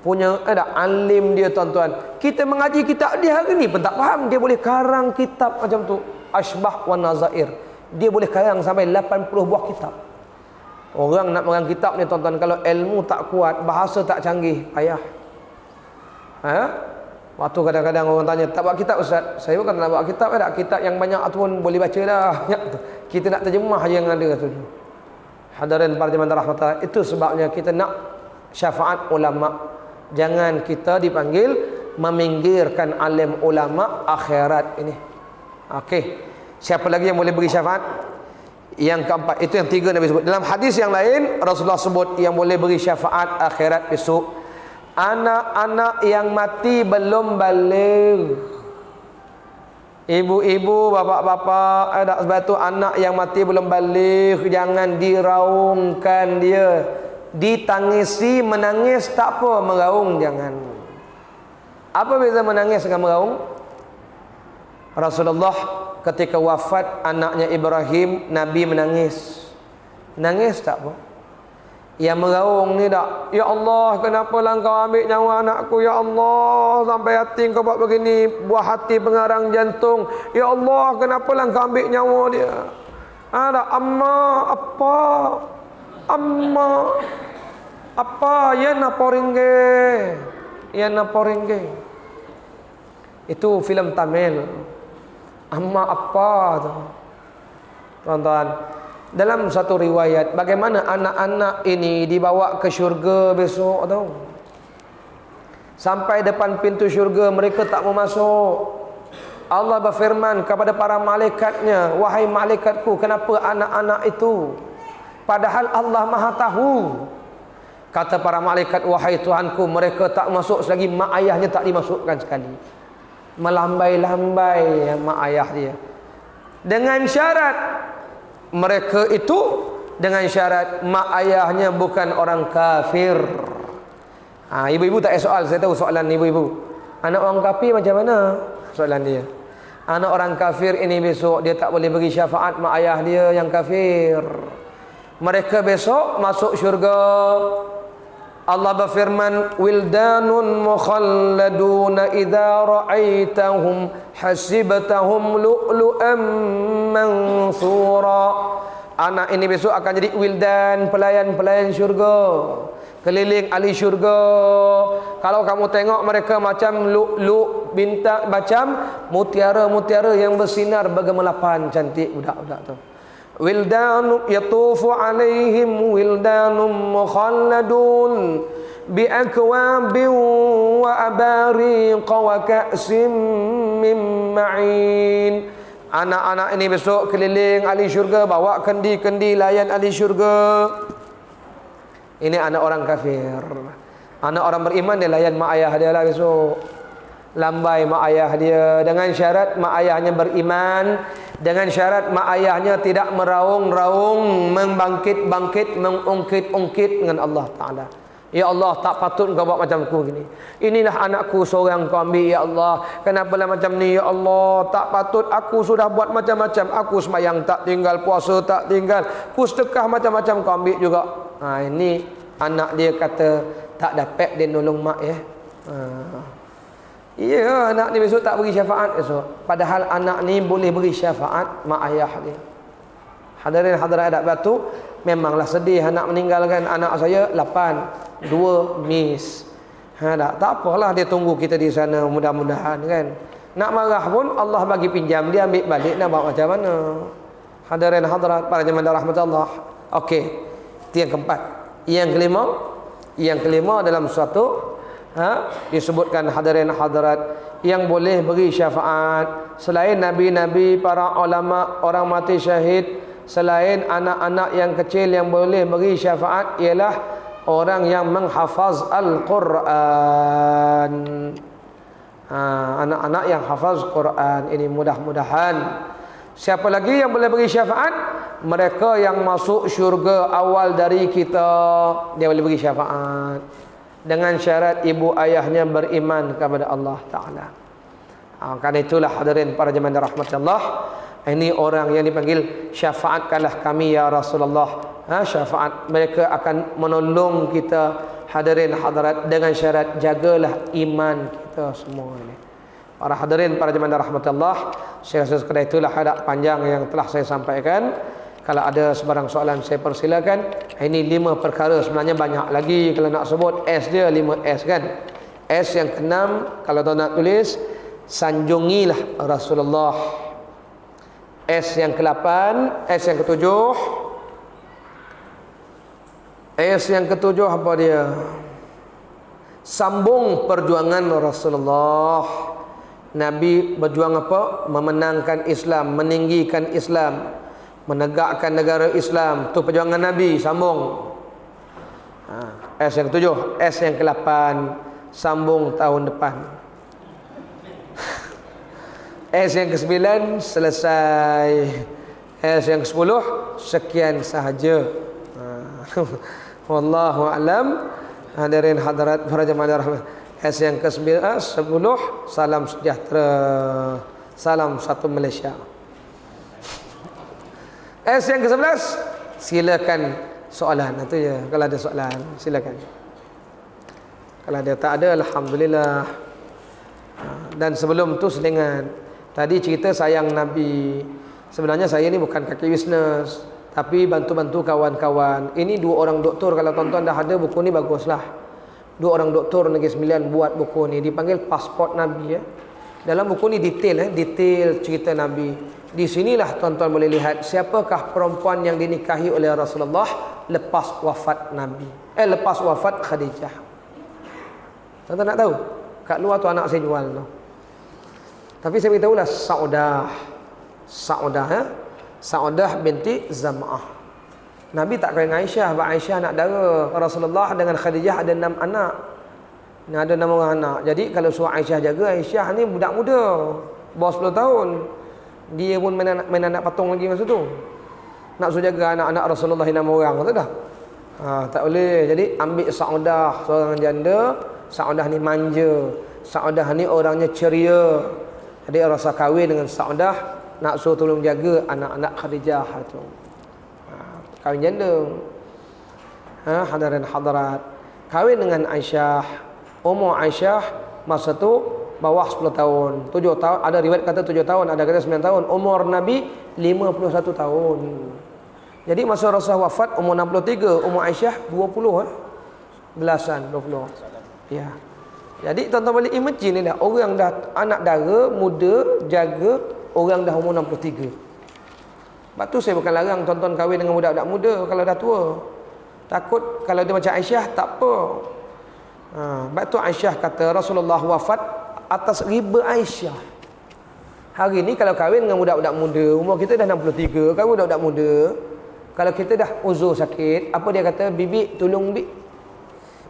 punya ada alim dia tuan-tuan. Kita mengaji kitab dia hari ni pun tak faham, dia boleh karang kitab macam tu. Asbah wa Nazair. Dia boleh karang sampai 80 buah kitab. Orang nak mengarang kitab ni tuan-tuan, kalau ilmu tak kuat, bahasa tak canggih, payah. Waktu kadang-kadang orang tanya, tak buat kitab Ustaz? Saya bukan nak buat kitab, ada kitab yang banyak ataupun boleh baca dah. Kita nak terjemah yang ada tu. Hadirin para jemaah rahmatullah, itu sebabnya kita nak syafaat ulama. Jangan kita dipanggil meminggirkan alim ulama akhirat ini. Okey. Siapa lagi yang boleh beri syafaat? Yang keempat, itu yang tiga Nabi sebut. Dalam hadis yang lain Rasulullah sebut yang boleh beri syafaat akhirat besok, anak-anak yang mati belum balik. Ibu-ibu, bapak-bapak, ada sebab tu anak yang mati belum balik jangan diraungkan dia. Ditangisi, menangis tak apa, meraung jangan. Apa beza menangis dengan meraung? Rasulullah ketika wafat anaknya Ibrahim, Nabi menangis. Nangis tak apa. Yang meraung ni tak, ya Allah, kenapalah engkau ambil nyawa anakku, ya Allah, sampai hati engkau buat begini, buah hati pengarang jantung, ya Allah, kenapalah engkau ambil nyawa dia. Ada amma apa? Amma apa? Ya naporingge. Ya naporingge. Itu filem Tamil. Amma apa tu? Tuan-tuan, dalam satu riwayat bagaimana anak-anak ini dibawa ke syurga besok tahu. Sampai depan pintu syurga mereka tak mau masuk. Allah berfirman kepada para malaikatnya, wahai malaikatku, kenapa anak-anak itu? Padahal Allah Maha tahu. Kata para malaikat, wahai Tuhanku, mereka tak masuk selagi mak ayahnya tak dimasukkan sekali. Melambai-lambai mak ayah dia. Dengan syarat mereka itu, dengan syarat mak ayahnya bukan orang kafir. Ibu-ibu tak ada soal, saya tahu soalan ibu-ibu. Anak orang kafir macam mana? Soalan dia. Anak orang kafir ini besok dia tak boleh bagi syafaat mak ayah dia yang kafir. Mereka besok masuk syurga. Allah berfirman, wildanun mukhalladuna idza ra'aitahum hasibtahum lu'lu'an mansura. Anak ini besok akan jadi wildan, pelayan-pelayan syurga, keliling ahli syurga. Kalau kamu tengok mereka macam lu'lu', bintang, macam mutiara-mutiara yang bersinar bergemapan, cantik budak-budak tu. Wildan yatufu alaihim wildanum mukhalladun bi akwabin wa abariq wa ka'sim min ma'in. Anak-anak ini besok keliling ahli syurga, bawa kendi-kendi layan ahli syurga. Ini anak orang kafir. Anak orang beriman dia layan mak ayah dia lah besok. Lambai mak ayah dia dengan syarat mak ayahnya beriman, dengan syarat mak ayahnya tidak meraung-raung, membangkit-bangkit, mengungkit-ungkit dengan Allah Ta'ala. Ya Allah, tak patut kau buat macam aku gini. Inilah anakku seorang kau ambil, ya Allah. Kenapalah macam ni, ya Allah. Tak patut, aku sudah buat macam-macam. Aku sembahyang tak tinggal, puasa tak tinggal, aku sedekah macam-macam, kau ambil juga. Ini anak dia kata tak dapat dia nolong mak ya. Ya, anak ni besok tak beri syafaat esok. Padahal anak ni boleh beri syafaat mak ayah dia. Hadirin hadirat adab batu, memanglah sedih anak meninggalkan anak saya 8, 2 miss. Tak apalah dia tunggu kita di sana mudah-mudahan kan. Nak marah pun Allah bagi pinjam, dia ambil balik nak bawa macam mana. Hadirin hadirat para jemaah rahmatullah. Okey. Itu yang keempat. Yang kelima dalam suatu disebutkan hadirin hadirat yang boleh beri syafaat selain nabi-nabi, para ulama, orang mati syahid, selain anak-anak yang kecil yang boleh beri syafaat ialah orang yang menghafaz Al-Quran. Anak-anak yang hafaz Quran ini mudah-mudahan. Siapa lagi yang boleh beri syafaat? Mereka yang masuk syurga awal dari kita, dia boleh beri syafaat dengan syarat ibu ayahnya beriman kepada Allah Ta'ala. Karena itulah hadirin para jemaah rahmatullah, ini orang yang dipanggil syafaatkanlah kami ya Rasulullah. Syafaat mereka akan menolong kita hadirin hadirat dengan syarat jagalah iman kita semua ini. Para hadirin para jemaah rahmatullah, saya rasa sekadar itulah hadap panjang yang telah saya sampaikan. Kalau ada sebarang soalan saya persilakan. Ini 5 perkara, sebenarnya banyak lagi kalau nak sebut. S dia 5S kan. S yang ke-6 kalau tuan nak tulis, sanjungilah Rasulullah. S yang ke-8, S yang ke-7. S yang ke-7 apa dia? Sambung perjuangan Rasulullah. Nabi berjuang apa? Memenangkan Islam, meninggikan Islam, menegakkan negara Islam. Tu perjuangan Nabi, sambung. S yang ke-7. S yang ke-8, sambung tahun depan. S yang ke-9, selesai. S yang ke-10, sekian sahaja. Wallahu a'lam. Hadirin hadirat para jemaah rahmat. S yang ke-10, salam sejahtera. Salam satu Malaysia. S yang ke-11, silakan soalan. Itu je, kalau ada soalan silakan. Kalau dia tak ada, alhamdulillah. Dan sebelum tu selingan, tadi cerita sayang Nabi. Sebenarnya saya ni bukan kaki bisnes, tapi bantu-bantu kawan-kawan. Ini 2 orang doktor, kalau tuan-tuan dah ada buku ni baguslah. 2 orang doktor Negeri Sembilan buat buku ni, dipanggil Pasport Nabi ya. Dalam buku ni detail detail cerita Nabi. Di sinilah tuan-tuan boleh lihat siapakah perempuan yang dinikahi oleh Rasulullah lepas wafat Nabi. Lepas wafat Khadijah. Tuan-tuan nak tahu? Kat luar tu anak saya jual tu. Tapi saya beritahulah Saudah binti Zam'ah. Nabi tak kahwin dengan Aisyah, sebab Aisyah anak dara. Rasulullah dengan Khadijah ada 6 anak. Ada 6 orang anak. Jadi kalau suruh Aisyah jaga, Aisyah ni budak muda, bawah 10 tahun. Dia pun main anak patung lagi masa tu. Nak suruh jaga anak-anak Rasulullah 6 orang, kata dah. Tak boleh. Jadi ambil Saudah, seorang janda. Saudah ni manja. Saudah ni orangnya ceria. Jadi rasa kahwin dengan Saudah, nak suruh tolong jaga anak-anak Khadijah tu. Kahwin janda. Hadirin hadirat. Kahwin dengan Aisyah. Umur Aisyah masa tu bawah 10 tahun. 7 tahun. Ada riwayat kata 7 tahun, ada kata 9 tahun. Umur Nabi 51 tahun. Jadi masa Rasulullah wafat umur 63, umur Aisyah 20 belasan 20. Ya. Jadi tuan-tuan boleh imagine ni dah, orang dah anak dara muda jaga orang dah umur 63. Sebab tu saya bukan larang tuan-tuan kahwin dengan budak-budak muda kalau dah tua. Takut kalau dia macam Aisyah, tak apa. Sebab tu Aisyah kata Rasulullah wafat atas riba Aisyah. Hari ni kalau kahwin dengan budak-budak muda, umur kita dah 63, kahwin budak-budak muda. Kalau kita dah uzur sakit, apa dia kata? Bibi tolong Bik.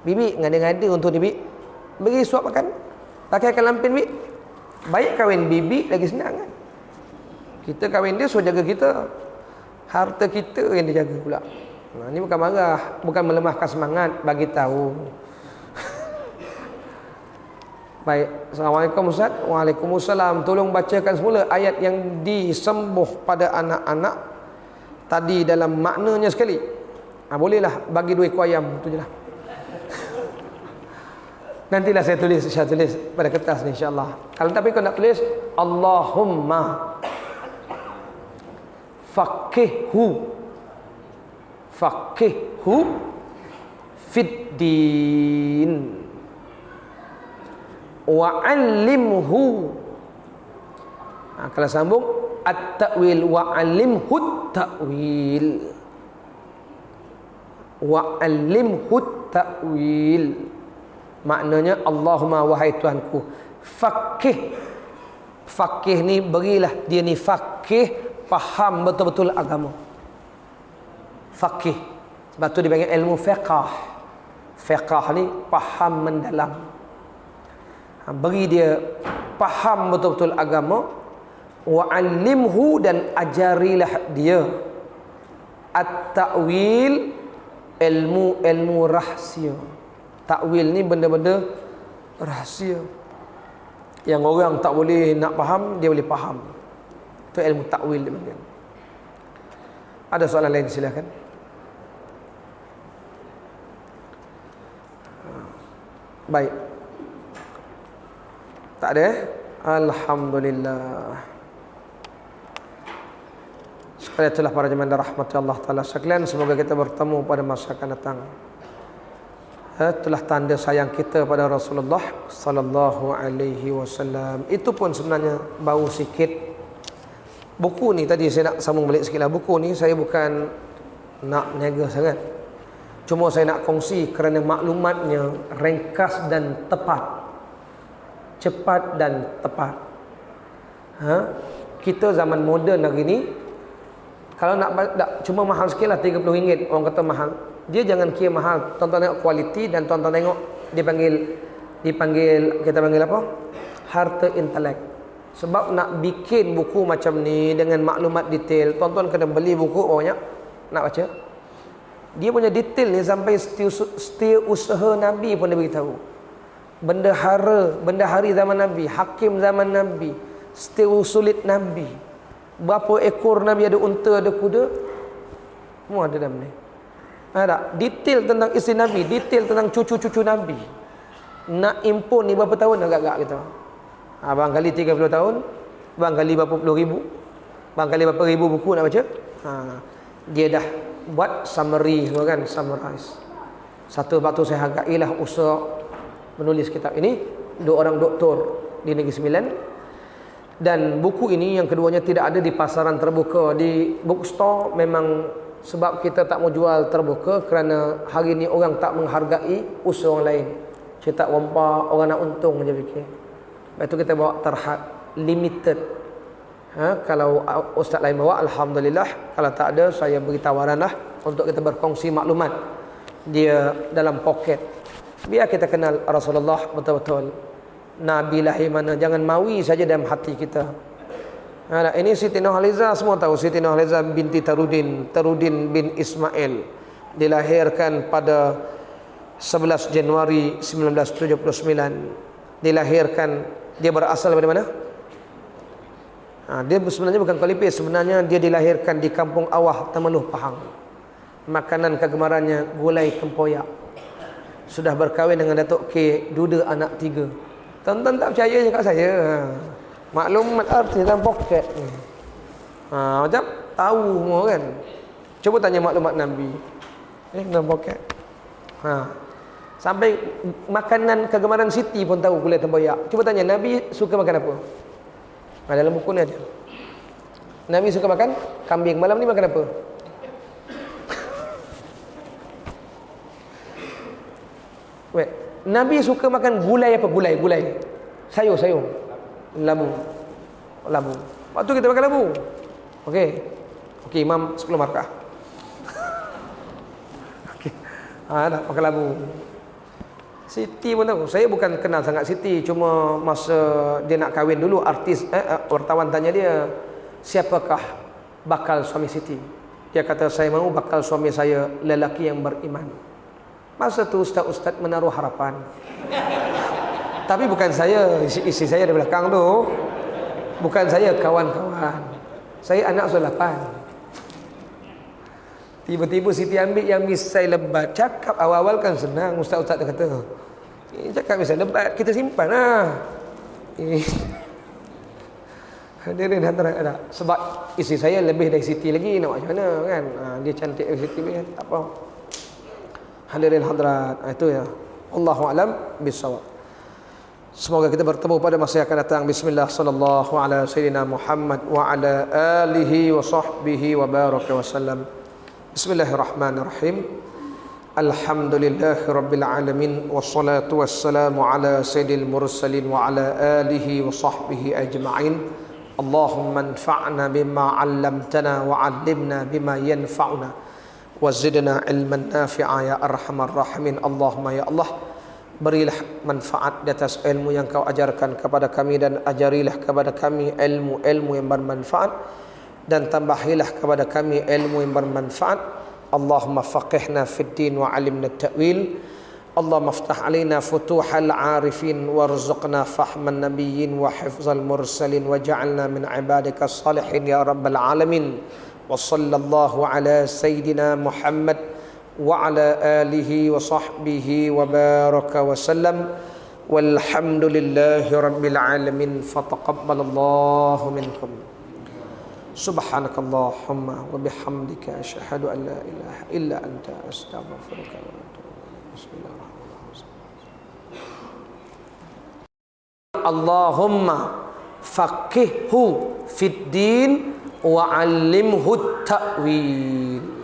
Bibi ngada-ngada untuk ni Bik. Bagi suap makan. Pakaikan lampin Bik. Baik kahwin bibi lagi senang kan. Kita kahwin dia suruh jaga kita. Harta kita yang dia jaga pula. Ini bukan marah, bukan melemahkan semangat, bagi tahu. Baik, Assalamualaikum Ustaz. Waalaikumsalam. Tolong bacakan semula ayat yang disembuh pada anak-anak tadi dalam maknanya sekali. Bolehlah bagi 2 ekor ayam, tu je lah. Nantilah saya tulis pada kertas ni insya-Allah. Kalau tapi kau nak tulis Allahumma faqihhu fid din wa 'allimhu. Kalau sambung at-ta'wil wa 'allimhu at-ta'wil. Wa 'allimhu at-ta'wil. Maknanya Allahumma wahai Tuhanku, Fakih ni berilah dia ni fakih, faham betul-betul agama. Fakih. Sebab tu dipanggil ilmu fiqh. Fiqh ni faham mendalam. Beri dia faham betul-betul agama. Wa 'allimhu, dan ajarilah dia at-ta'wil, ilmu rahsia. Takwil ni benda-benda rahsia yang orang tak boleh nak faham, dia boleh faham. Itu ilmu takwil dia panggil. Ada soalan lain silakan. Baik. Tak ada? Alhamdulillah. Sekali itulah para jemaah rahmati Allah Ta'ala sekalian, semoga kita bertemu pada masa akan datang. Itulah tanda sayang kita pada Rasulullah sallallahu alaihi wasallam. Itu pun sebenarnya bau sikit. Buku ni tadi saya nak sambung balik sikitlah. Buku ni saya bukan nak niaga sangat. Cuma saya nak kongsi kerana maklumatnya ringkas dan tepat. Cepat dan tepat. Kita zaman moden hari ni, kalau nak cuma mahal sikitlah RM30. Orang kata mahal. Dia jangan kira mahal, tuan-tuan tengok kualiti, dan tuan-tuan tengok dipanggil kita panggil apa? Harta intelek. Sebab nak bikin buku macam ni dengan maklumat detail, tuan-tuan kena beli buku banyak nak baca. Dia punya detail ni sampai setiausaha Nabi pun dia beritahu. Bendahari zaman Nabi, hakim zaman Nabi, setiausulit Nabi. Berapa ekor Nabi ada unta, ada kuda, semua ada dalam ni. Ada detail tentang isteri Nabi, detail tentang cucu-cucu Nabi. Nak impun ni berapa tahun agak-agak kita. Barangkali 30 tahun, barangkali berapa puluh ribu, barangkali berapa ribu buku nak baca. Dia dah buat summary semua kan, summarize. Satu waktu saya hargailah usaha menulis kitab ini, 2 orang doktor di Negeri Sembilan. Dan buku ini yang keduanya tidak ada di pasaran terbuka, di bookstore. Memang sebab kita tak mau jual terbuka kerana hari ni orang tak menghargai usaha orang lain. Cetak wampa, orang nak untung je fikir. Lepas tu kita bawa terhad limited. Kalau ustaz lain bawa, alhamdulillah. Kalau tak ada, saya beri tawaran lah untuk kita berkongsi maklumat. Dia dalam poket. Biar kita kenal Rasulullah betul-betul. Nabi lahir mana, jangan mawi saja dalam hati kita. Ini Siti Nurhaliza, semua tahu Siti Nurhaliza binti Tarudin bin Ismail. Dilahirkan pada 11 Januari 1979. Dilahirkan, dia berasal dari mana? Dia sebenarnya bukan Kalipis, sebenarnya dia dilahirkan di Kampung Awah, Temenuh, Pahang. Makanan kegemarannya gulai tempoyak. Sudah berkahwin dengan Datuk K, duda anak 3. Tuan-tuan tak percaya je kat saya. Maklumat arti dalam poket ni. Macam tahu semua kan. Cuba tanya maklumat Nabi. Dalam poket. Sampai makanan kegemaran Siti pun tahu gulai tempoyak. Cuba tanya Nabi suka makan apa? Dalam buku ni ada. Nabi suka makan kambing. Malam ni makan apa? Nabi suka makan gulai apa? Gulai. Sayur. Labu. Waktu kita makan labu. Okey, Imam 10 markah. Okey. Nak makan labu. Siti pun tahu. Saya bukan kenal sangat Siti, cuma masa dia nak kahwin dulu, artis wartawan tanya dia, siapakah bakal suami Siti? Dia kata, saya mahu bakal suami saya lelaki yang beriman. Masa tu ustaz-ustaz menaruh harapan. Tapi bukan saya, isi saya di belakang tu. Bukan saya, kawan-kawan. Saya anak sulapan. Tiba-tiba Siti ambil yang misai lebat. Cakap awal-awal kan senang. Ustaz-ustaz dia kata, Cakap bisa debat, kita simpan lah. Hadirin hadirat ada. Sebab isteri saya lebih dari Siti lagi, nak macam mana kan? Dia cantik dari Siti pun tak apa. Hadirin hadirat, itu ya. Allahu a'lam bissawab. Semoga kita bertemu pada masa yang akan datang. Bismillah sallallahu ala sayyidina Muhammad wa ala alihi wa sahbihi wa baraka wa sallam. Bismillahirrahmanirrahim. Alhamdulillahi rabbil alamin wassalatu wassalamu ala sayyidil mursalin wa ala alihi wa sahbihi ajma'in. Allahumma anfa'na bima 'allamtana wa 'allimna bima yanfa'una wa zidna ilman nafi'a ya arhamar rahimin. Allahumma ya Allah, berilah manfaat di atas ilmu yang kau ajarkan kepada kami, dan ajarilah kepada kami ilmu-ilmu yang bermanfaat, dan tambahilah kepada kami ilmu yang bermanfaat. Allahumma faqihna fid din wa 'allimna at-ta'wil. Allahumma aftah alaina futuhal arifin warzuqna fahman nabiyyin wa hifzal mursalin waj'alna min ibadika salihin ya rabbal alamin. Wa sallallahu ala sayyidina Muhammad wa ala alihi wa sahbihi wa baraka wa sallam. Walhamdulillahi rabbil alamin. Fataqabbalallahu minkum. Subhanakallahumma wa bihamdika asyhadu an la ilaha illa anta astaghfiruka wa atubu ilaik. Bismillahirrahmanirrahim. Allahumma faqihhu fid din wa 'allimhu at-ta'wil.